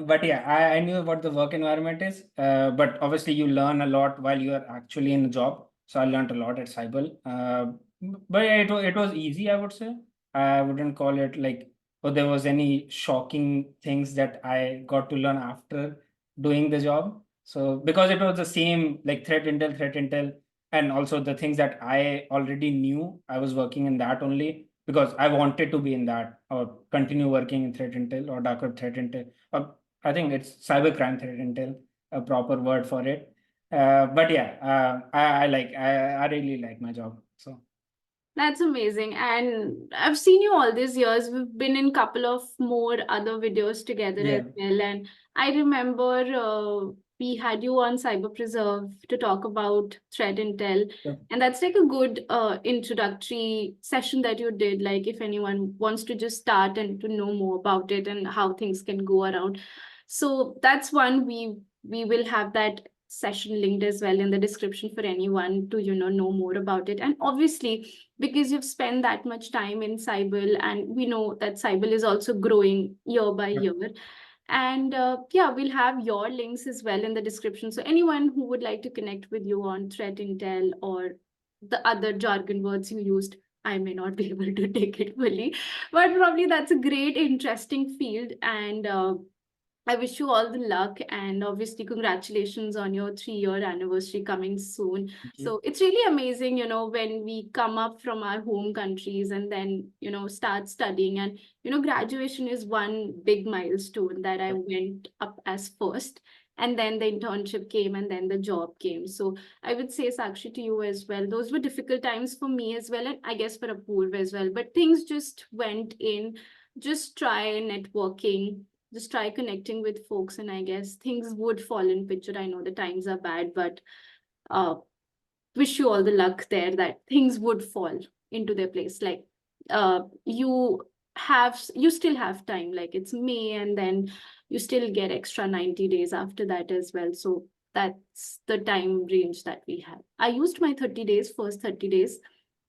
But yeah, I knew what the work environment is. But obviously you learn a lot while you are actually in the job. So I learned a lot at Cyble. But yeah, it was easy, I would say. I wouldn't call it like, or there was any shocking things that I got to learn after doing the job. So because it was the same like threat intel, and also the things that I already knew, I was working in that only because I wanted to be in that or continue working in threat intel or dark web threat intel. I think it's cybercrime threat intel, a proper word for it. But yeah, I really like my job. So That's amazing. And I've seen you all these years. We've been in a couple of more other videos together as yeah, well. And I remember we had you on Cyber Preserve to talk about threat intel. yeah, And that's like a good introductory session that you did. Like if anyone wants to just start and to know more about it and how things can go around. So that's one we will have that session linked as well in the description for anyone to know more about it. And obviously because you've spent that much time in Cyble, and we know that Cyble is also growing year by yeah. year. And yeah, we'll have your links as well in the description. So anyone who would like to connect with you on threat intel or the other jargon words you used, I may not be able to take it fully, but probably that's a great, interesting field. And I wish you all the luck, and obviously congratulations on your 3-year anniversary coming soon. Thank you. So it's really amazing, when we come up from our home countries and then, start studying. And, graduation is one big milestone that I Yeah, went up as first. And then the internship came and then the job came. So I would say, Sakshi, to you as well. Those were difficult times for me as well, and I guess for Apurv as well. But things just went in. Just try networking, just try connecting with folks, and I guess things would fall in picture. I know the times are bad, but uh wish you all the luck there that things would fall into their place. Like you still have time, like it's May, and then you still get extra 90 days after that as well. So that's the time range that we have. I used my 30 days, first 30 days,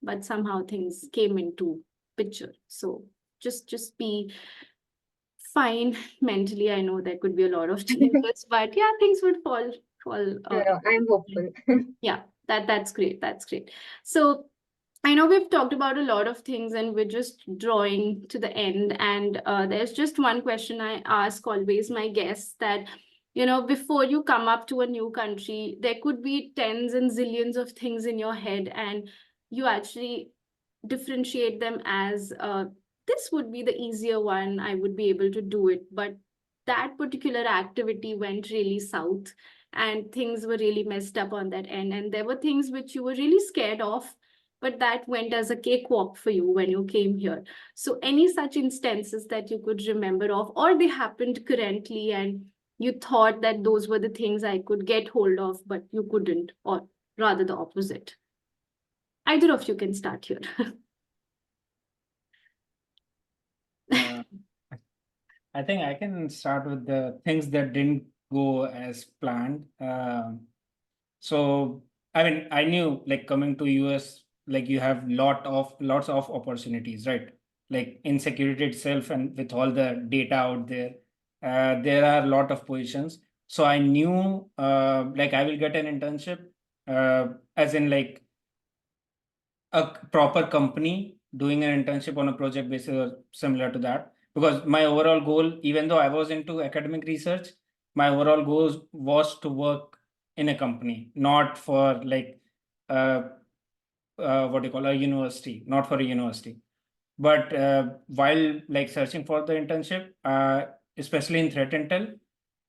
but somehow things came into picture. So just be fine mentally. I know there could be a lot of challenges, but yeah, things would fall. No, no, I'm hopeful. Yeah, that's great. That's great. So I know we've talked about a lot of things, and we're just drawing to the end. And there's just one question I ask always my guests, that before you come up to a new country, there could be tens and zillions of things in your head, and you actually differentiate them as this would be the easier one, I would be able to do it. But that particular activity went really south, and things were really messed up on that end. And there were things which you were really scared of, but that went as a cakewalk for you when you came here. So, any such instances that you could remember of, or they happened currently, and you thought that those were the things I could get hold of, but you couldn't, or rather the opposite? Either of you can start here. Uh, I think I can start with the things that didn't go as planned. So I mean, I knew like coming to US, like you have lots of opportunities, right? Like in security itself, and with all the data out there, there are a lot of positions. So I knew like I will get an internship, as in like a proper company doing an internship on a project basis or similar to that. Because my overall goal, even though I was into academic research, my overall goal was to work in a company, not for like uh, what do you call a university, not for a university. But while like searching for the internship, especially in threat intel,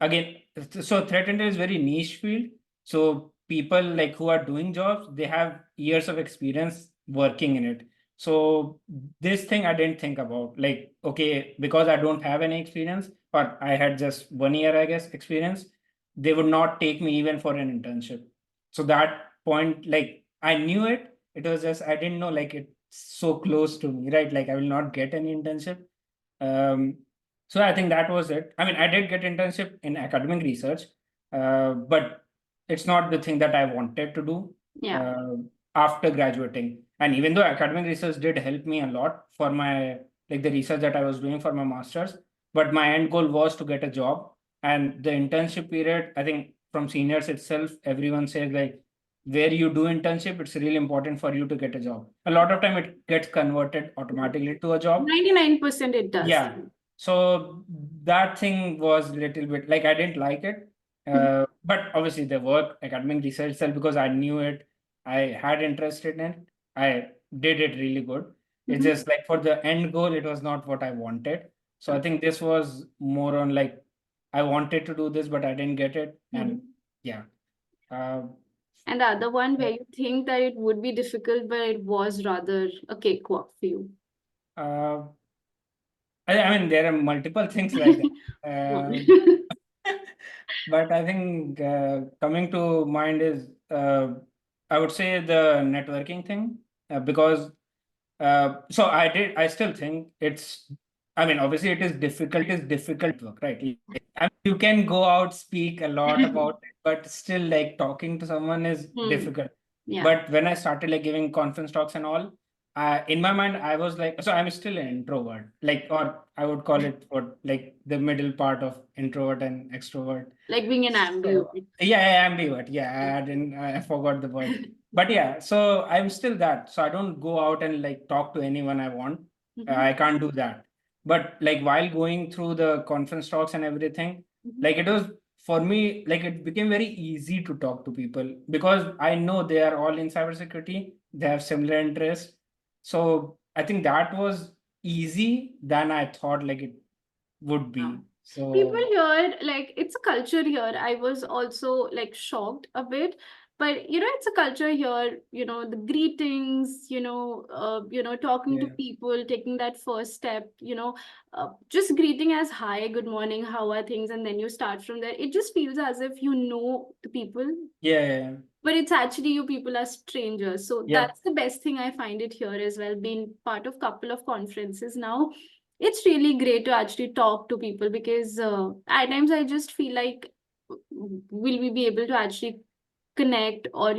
again, so threat intel is very niche field. So people like who are doing jobs, they have years of experience working in it. So this thing I didn't think about. Like, okay, because I don't have any experience, or I had just 1 year, I guess, experience, they would not take me even for an internship. So point, like I knew it. It was just I didn't know like it's so close to me, right? Like I will not get any internship. Um, so I think that was it. I mean, I did get internship in academic research, but it's not the thing that I wanted to do Yeah. after graduating. And even though academic research did help me a lot for my like the research that I was doing for my master's, but my end goal was to get a job. And the internship period, I think from seniors itself, everyone says like where you do internship, it's really important for you to get a job. A lot of time it gets converted automatically to a job. 99% it does. Yeah. So that thing was a little bit like I didn't like it. But obviously the work, academic research itself, because I knew it, I had interest in it, I did it really good. It's Mhm. just like for the end goal, it was not what I wanted. So I think this was more on like I wanted to do this, but I didn't get it. And yeah. Uh, And the other one where you think that it would be difficult, but it was rather a cakewalk for you. uh, I mean, there are multiple things like that. But I think coming to mind is I would say the networking thing because so I still think it's I mean obviously it is difficult work, right? I mean, you can go out speak a lot about it, but still like talking to someone is difficult. Yeah. But when I started like giving conference talks and all, in my mind I was like, so I'm still an introvert, like, or I would call it what like the middle part of introvert and extrovert. Like being an So, ambivert. yeah, ambivert. Yeah, I forgot the word. But yeah, so I'm still that. So I don't go out and like talk to anyone I want. I can't do that. But like while going through the conference talks and everything, like it was for me, like it became very easy to talk to people because I know they are all in cybersecurity. They have similar interests. So I think that was easy than I thought like it would be. People So here, like, it's a culture here. I was also like shocked a bit, but it's a culture here. The greetings. Talking to yeah. people, taking that first step. Just greeting as hi, good morning, how are things, and then you start from there. It just feels as if you know the people, Yeah. but it's actually you people are strangers. So Yeah. that's the best thing I find it here as well. Being part of couple of conferences now, it's really great to actually talk to people because at times I just feel like, will we be able to actually connect, or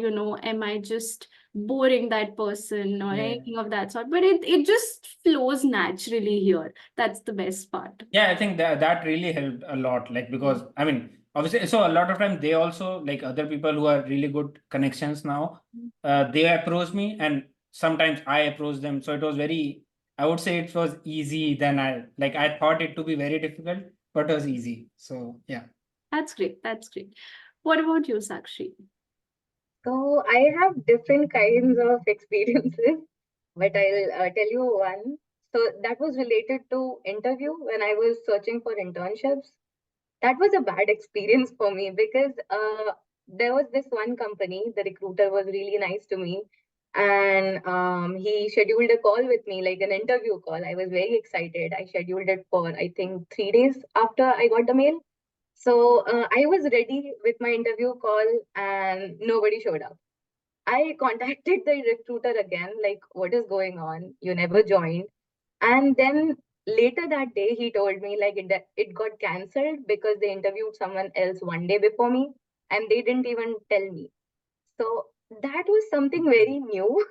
am I just boring that person or Yeah. anything of that sort? But it just flows naturally here. That's the best part. Yeah, I think that really helped a lot. Like because I mean, obviously, so a lot of time they also like other people who are really good connections now. They approach me, and sometimes I approach them. So it was very. I would say it was easy. Than I like. I thought it to be very difficult, but it was easy. So yeah. That's great. That's great. What about you, Sakshi? So I have different kinds of experiences, but I'll tell you one. So that was related to interview when I was searching for internships. That was a bad experience for me because there was this one company, the recruiter was really nice to me, and he scheduled a call with me, like an interview call. I was very excited. I scheduled it for, I think, 3 days after I got the mail. So I was ready with my interview call, and nobody showed up. I contacted the recruiter again, like, what is going on? You never joined. And then later that day, he told me like it got cancelled because they interviewed someone else one day before me, and they didn't even tell me. So that was something very new.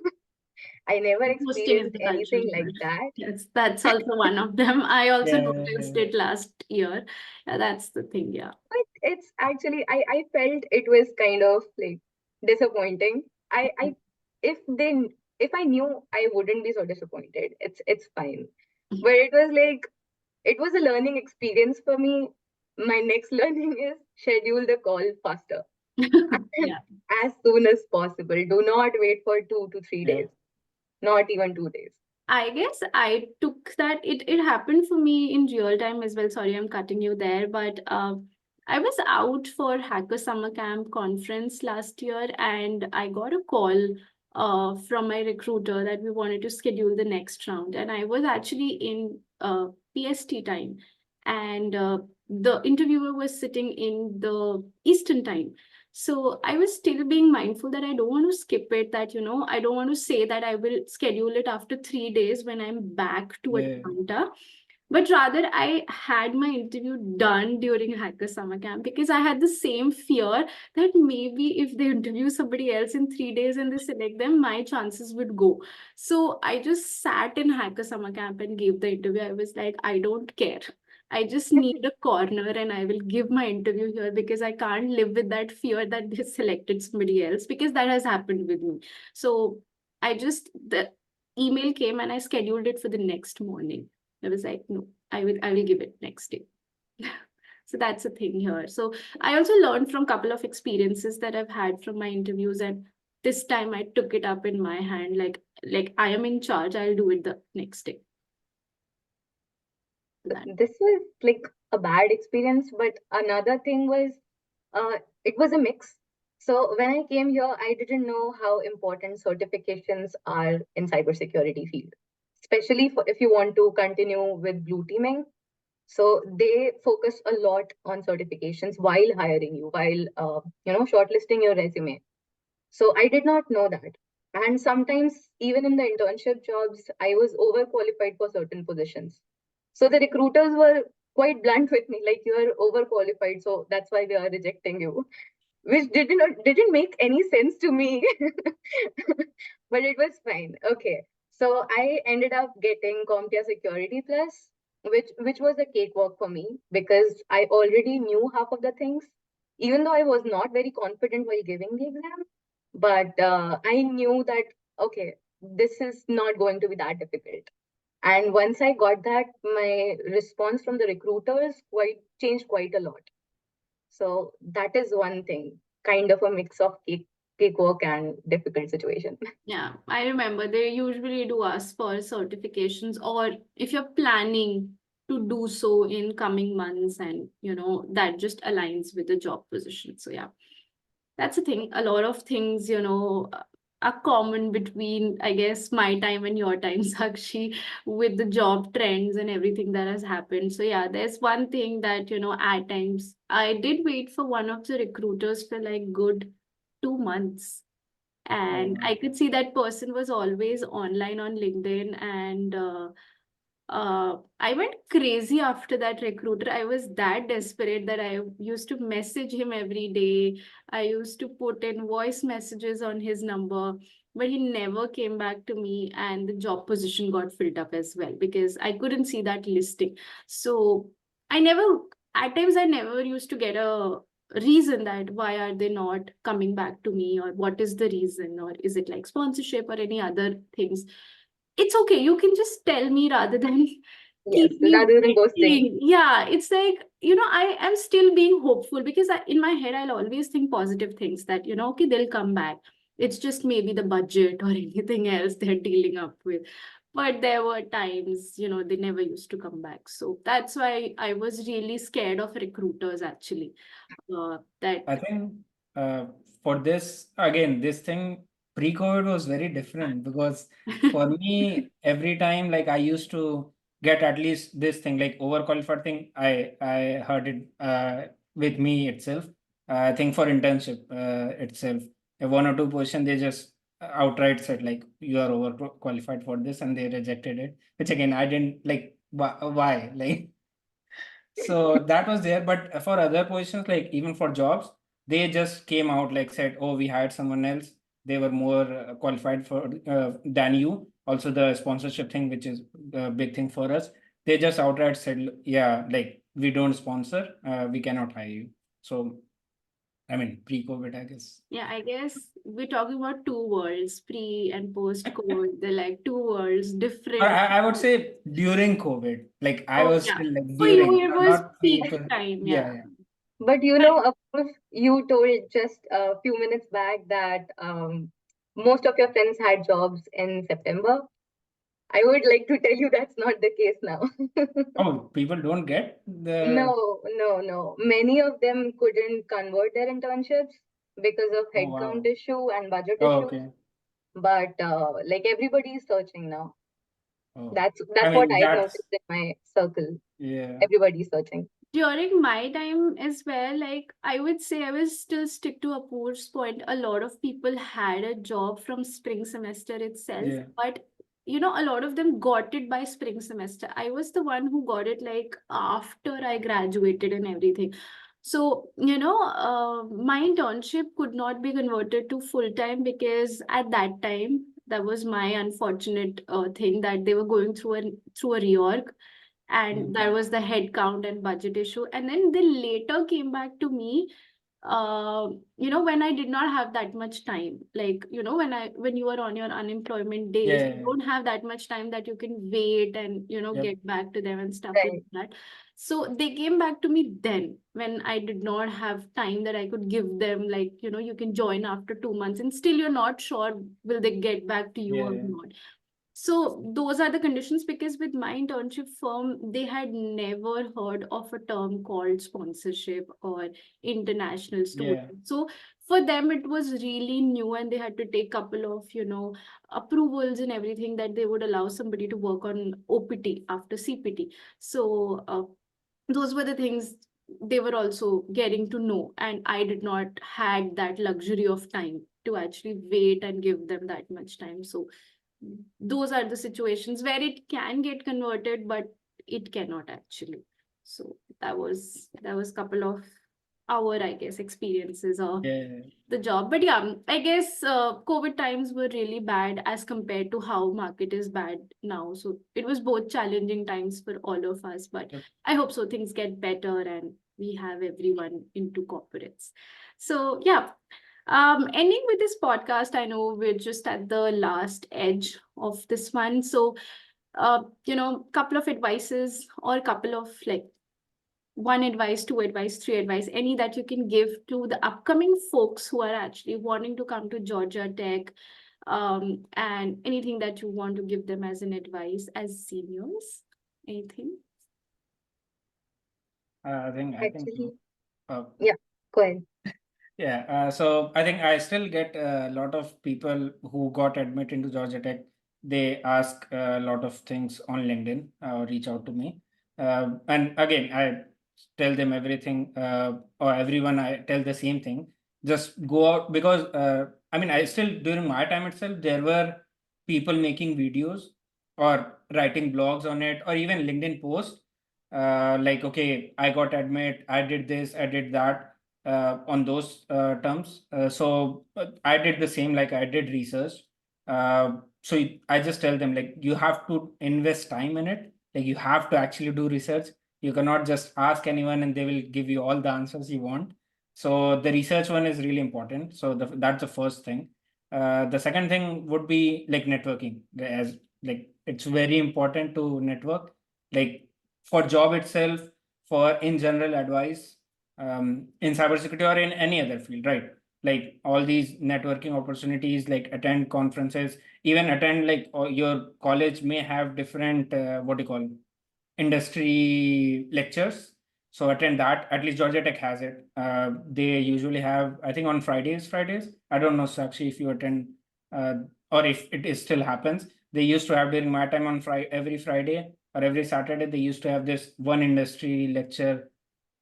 I never Ghosting is experienced the culture anything like here. that. Yes, that's also one of them. I also noticed Yeah. it last year. Yeah, that's the thing. Yeah. But it's actually I felt it was kind of like disappointing. I if they if I knew I wouldn't be so disappointed. It's fine. But it was like it was a learning experience for me. My next learning is schedule the call faster and Yeah. as soon as possible. Do not wait for 2 to 3 days, Yeah. not even 2 days. I guess I took that. It happened for me in real time as well. Sorry, I'm cutting you there, but I was out for Hacker Summer Camp conference last year, and I got a call from my recruiter that we wanted to schedule the next round, and I was actually in PST time, and the interviewer was sitting in the Eastern time. So I was still being mindful that I don't want to skip it, that, I don't want to say that I will schedule it after 3 days when I'm back to Yeah. Atlanta. But rather, I had my interview done during Hacker Summer Camp because I had the same fear that maybe if they interview somebody else in 3 days and they select them, my chances would go. So I just sat in Hacker Summer Camp and gave the interview. I was like, I don't care. I just need a corner and I will give my interview here because I can't live with that fear that they selected somebody else, because that has happened with me. So the email came and I scheduled it for the next morning. I was like, no, I will give it next day. So that's a thing here. So I also learned from a couple of experiences that I've had from my interviews, and this time I took it up in my hand, like I am in charge. I'll do it the next day. This was like a bad experience, but another thing was it was a mix. So when I came here, I didn't know how important certifications are in cybersecurity field, especially if you want to continue with blue teaming. So they focus a lot on certifications while hiring you, while shortlisting your resume. So I did not know that. And sometimes even in the internship jobs, I was overqualified for certain positions. So the recruiters were quite blunt with me, like, you're overqualified, so that's why we are rejecting you, which didn't make any sense to me. But it was fine. Okay. So I ended up getting CompTIA Security Plus, which was a cakewalk for me because I already knew half of the things, even though I was not very confident while giving the exam. But I knew that, okay, this is not going to be that difficult. And once I got that, my response from the recruiters quite changed quite a lot. So that is one thing, kind of a mix of cakewalk and difficult situation. Yeah, I remember they usually do ask for certifications, or if you're planning to do so in coming months, and that just aligns with the job position. So yeah, that's the thing. A lot of things, are common between, I guess, my time and your time, Sakshi, with the job trends and everything that has happened. So yeah, there's one thing that, at times I did wait for one of the recruiters for like good 2 months. And I could see that person was always online on LinkedIn, and I went crazy after that recruiter. I was that desperate that I used to message him every day. I used to put in voice messages on his number, but he never came back to me. And the job position got filled up as well because I couldn't see that listing. So I never, at times, I never used to get a reason that why are they not coming back to me, or what is the reason, or is it like sponsorship or any other things. It's okay. You can just tell me rather than Yes, keep me rather than ghosting. waiting. Yeah, it's like, I am still being hopeful because in my head, I'll always think positive things that, okay, they'll come back. It's just maybe the budget or anything else they're dealing up with. But there were times, they never used to come back. So that's why I was really scared of recruiters actually. That I think uh, for this, again, this thing pre-COVID was very different because for me, every time like I used to get at least this thing, like overqualified thing, I heard it with me itself. I think for internship itself, if one or two position they just outright said like you are overqualified for this, and they rejected it. Which again I didn't like. Why? Like so that was there, but for other positions, like even for jobs, they just came out like said, "Oh, we hired someone else. They were more qualified for than you." Also, the sponsorship thing, which is a big thing for us, they just outright said, "Yeah, like we don't sponsor. We cannot hire you." So, I mean, pre-COVID, I guess. Yeah, I guess we're talking about two worlds, pre and post COVID. They're like two worlds, I, different. I I would say during COVID, like I Oh, was yeah. still like For you, during, it was not peak pre. time. Yeah, Yeah. yeah. But But Apurv, you told just a few minutes back that most of your friends had jobs in September. I would like to tell you that's not the case now. Oh, people don't get the. No, no, no. Many of them couldn't convert their internships because of Oh, headcount wow. issue and budget Oh, issues. okay. But like everybody is searching now. Oh, That's I what mean, I've that's, noticed in my circle. yeah. Everybody is searching. during my time as well, like I would say I will still stick to Apurv's point. A lot of people had a job from spring semester itself, Yeah. but a lot of them got it by spring semester. I was the one who got it like after I graduated and everything. So, my internship could not be converted to full time because at that time, that was my unfortunate thing that they were going through a reorg, and that was the head count and budget issue. And then they later came back to me, when I did not have that much time. Like, when you are on your unemployment days, you Yeah. don't have that much time that you can wait and, Yep. get back to them and stuff like Right. that. So they came back to me then when I did not have time that I could give them, like, you can join after 2 months and still you're not sure will they get back to you or Yeah. not. So those are the conditions, because with my internship firm, they had never heard of a term called sponsorship or international student. Yeah. So for them, it was really new, and they had to take couple of, approvals and everything that they would allow somebody to work on OPT after CPT. So those were the things they were also getting to know, and I did not had that luxury of time to actually wait and give them that much time. So those are the situations where it can get converted, but it cannot actually. So that was couple of our, I guess, experiences of Yeah. the job. But yeah, I guess COVID times were really bad as compared to how market is bad now. So it was both challenging times for all of us, but Yep. I hope so things get better and we have everyone into corporates. So yeah, ending with this podcast, I know we're just at the last edge of this one. So, couple of advices or couple of like one advice, two advice, three advice, any that you can give to the upcoming folks who are actually wanting to come to Georgia Tech, and anything that you want to give them as an advice as seniors, anything? I think Actually, uh, yeah, go ahead. yeah, so I think I still get a lot of people who got admitted into Georgia Tech. They ask a lot of things on LinkedIn or reach out to me. And again, I tell them everything, or everyone, I tell the same thing. Just go out, because I mean, I still, during my time itself, there were people making videos or writing blogs on it, or even LinkedIn posts. Like, okay, I got admit, I did this, I did that, on those terms. So I did the same, like I did research. I just tell them, like, you have to invest time in it. Like, you have to actually do research. You cannot just ask anyone and they will give you all the answers you want. So the research one is really important. So that's the first thing. The second thing would be like networking. As like it's very important to network. Like for job itself, for in general advice, in cybersecurity or in any other field, right? Like all these networking opportunities, like attend conferences, even attend, like, or your college may have different what do you call, industry lectures. So attend that. At least Georgia Tech has it. They usually have, I think, on Fridays. I don't know, Sakshi, if you attend, uh, or if it is still happens. They used to have during my time on Friday, every Friday or every Saturday, they used to have this one industry lecture.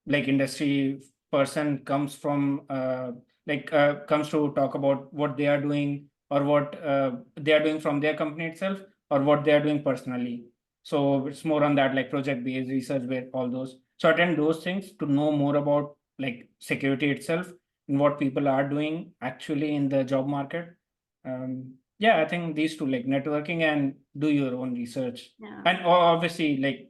Like industry person comes from comes to talk about what they are doing, or what they are doing from their company itself, or what they are doing personally. So it's more on that, like project based research based, all those. So attend those things to know more about like security itself and what people are doing actually in the job market. Yeah, I think these two, like networking and do your own research. Yeah. And obviously, like,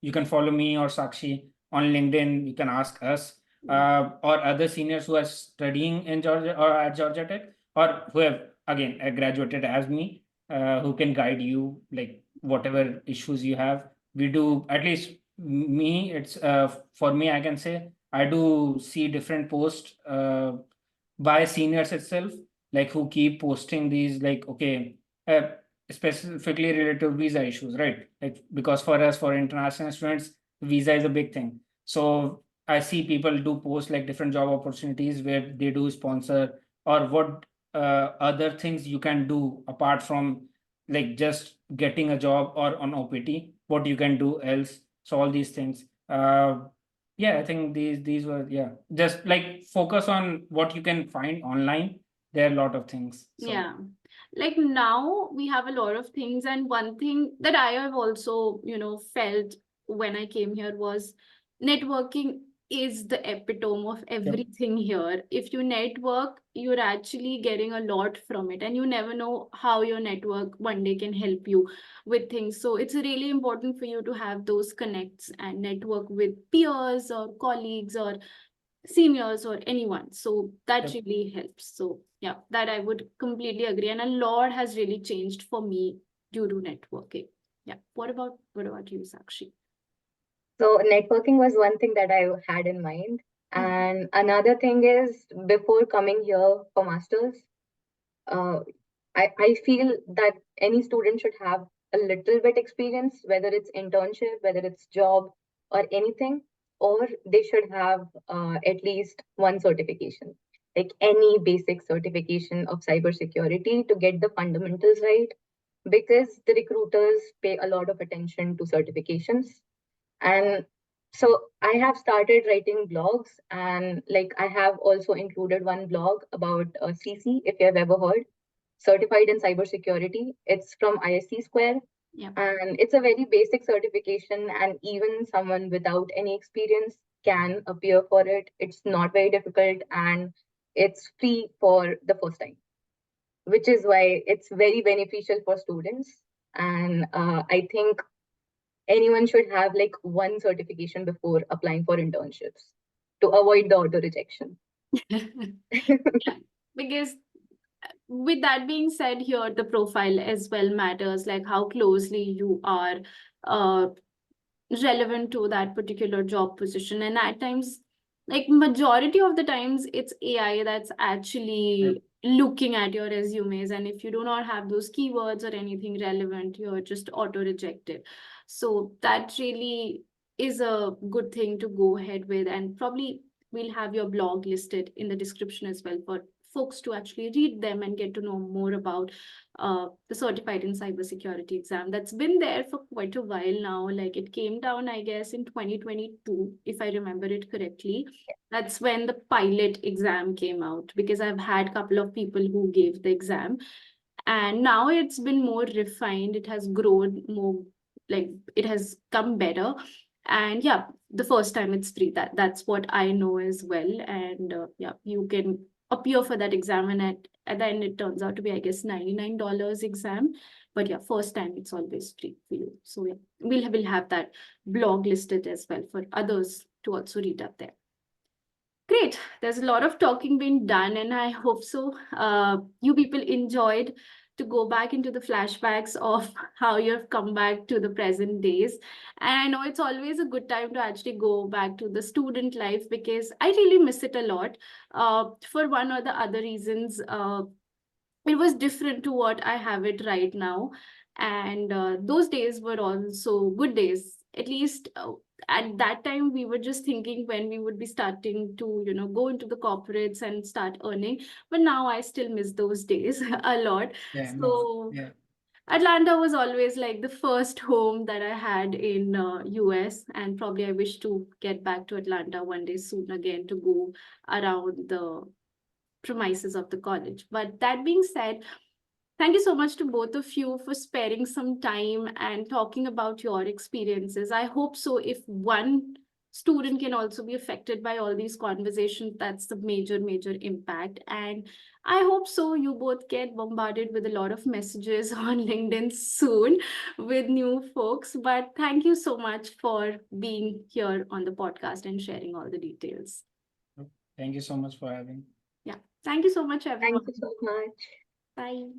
you can follow me or Sakshi on LinkedIn. You can ask us, Yeah. or other seniors who are studying in Georgia or at Georgia Tech, or who have again graduated as me, who can guide you, like whatever issues you have. We do, at least me. It's for me. I can say I do see different posts by seniors itself, like who keep posting these, like, okay, specifically related to visa issues, right? Like, because for us, for international students, visa is a big thing. So I see people do post like different job opportunities where they do sponsor, or what other things you can do apart from like just getting a job or on OPT, what you can do else. So all these things. Yeah, I think these were, yeah, just like focus on what you can find online. There are a lot of things. So Yeah. Like now we have a lot of things, and one thing that I have also, felt when I came here was networking is the epitome of yep, everything here. If you network, you're actually getting a lot from it, and you never know how your network one day can help you with things. So it's really important for you to have those connects and network with peers or colleagues or seniors or anyone. So that yep. really helps. So yeah, that I would completely agree. And a lot has really changed for me due to networking. Yeah. What about you, Sakshi? So networking was one thing that I had in mind. Mhm. And another thing is before coming here for masters, uh, I feel that any student should have a little bit experience, whether it's internship, whether it's job or anything, or they should have at least one certification, like any basic certification of cybersecurity to get the fundamentals right, because the recruiters pay a lot of attention to certifications. And so I have started writing blogs, and like I have also included one blog about CC, if you have ever heard, certified in cybersecurity. It's from ISC Square, Yeah. and it's a very basic certification, and even someone without any experience can appear for it. It's not very difficult, and it's free for the first time, which is why it's very beneficial for students. And I think anyone should have like one certification before applying for internships to avoid the auto rejection. Yeah. Because with that being said, here the profile as well matters, like how closely you are uh relevant to that particular job position. And at times, like majority of the times, it's AI that's Yep. actually looking at your resumes, and if you do not have those keywords or anything relevant, you're just auto rejected. So that really is a good thing to go ahead with, and probably we'll have your blog listed in the description as well for folks to actually read them and get to know more about the certified in cybersecurity exam that's been there for quite a while now. Like it came down, I guess, in 2022, if I remember it correctly. That's when the pilot exam came out, because I've had a couple of people who gave the exam, and now it's been more refined. It has grown more, like it has come better. And yeah, the first time it's free. That's what I know as well. And yeah, you can appear for that exam, and at the end it turns out to be, I guess, $99 exam. But yeah, first time it's always free for you. So yeah, we'll have that blog listed as well for others to also read up there. Great. There's a lot of talking being done, and I hope so. You people enjoyed to go back into the flashbacks of how you've come back to the present days. And I know it's always a good time to actually go back to the student life, because I really miss it a lot. For one or the other reasons, it was different to what I have it right now. And those days were also good days. At least at that time, we were just thinking when we would be starting to, go into the corporates and start earning. But now I still miss those days a lot. Yeah, no, So yeah. Atlanta was always like the first home that I had in US, and probably I wish to get back to Atlanta one day soon again to go around the premises of the college. But that being said, thank you so much to both of you for sparing some time and talking about your experiences. I hope so. If one student can also be affected by all these conversations, that's the major, major impact. And I hope so. You both get bombarded with a lot of messages on LinkedIn soon with new folks. But thank you so much for being here on the podcast and sharing all the details. Thank you so much for having. Yeah. Thank you so much, Thank everyone. you so much. Bye.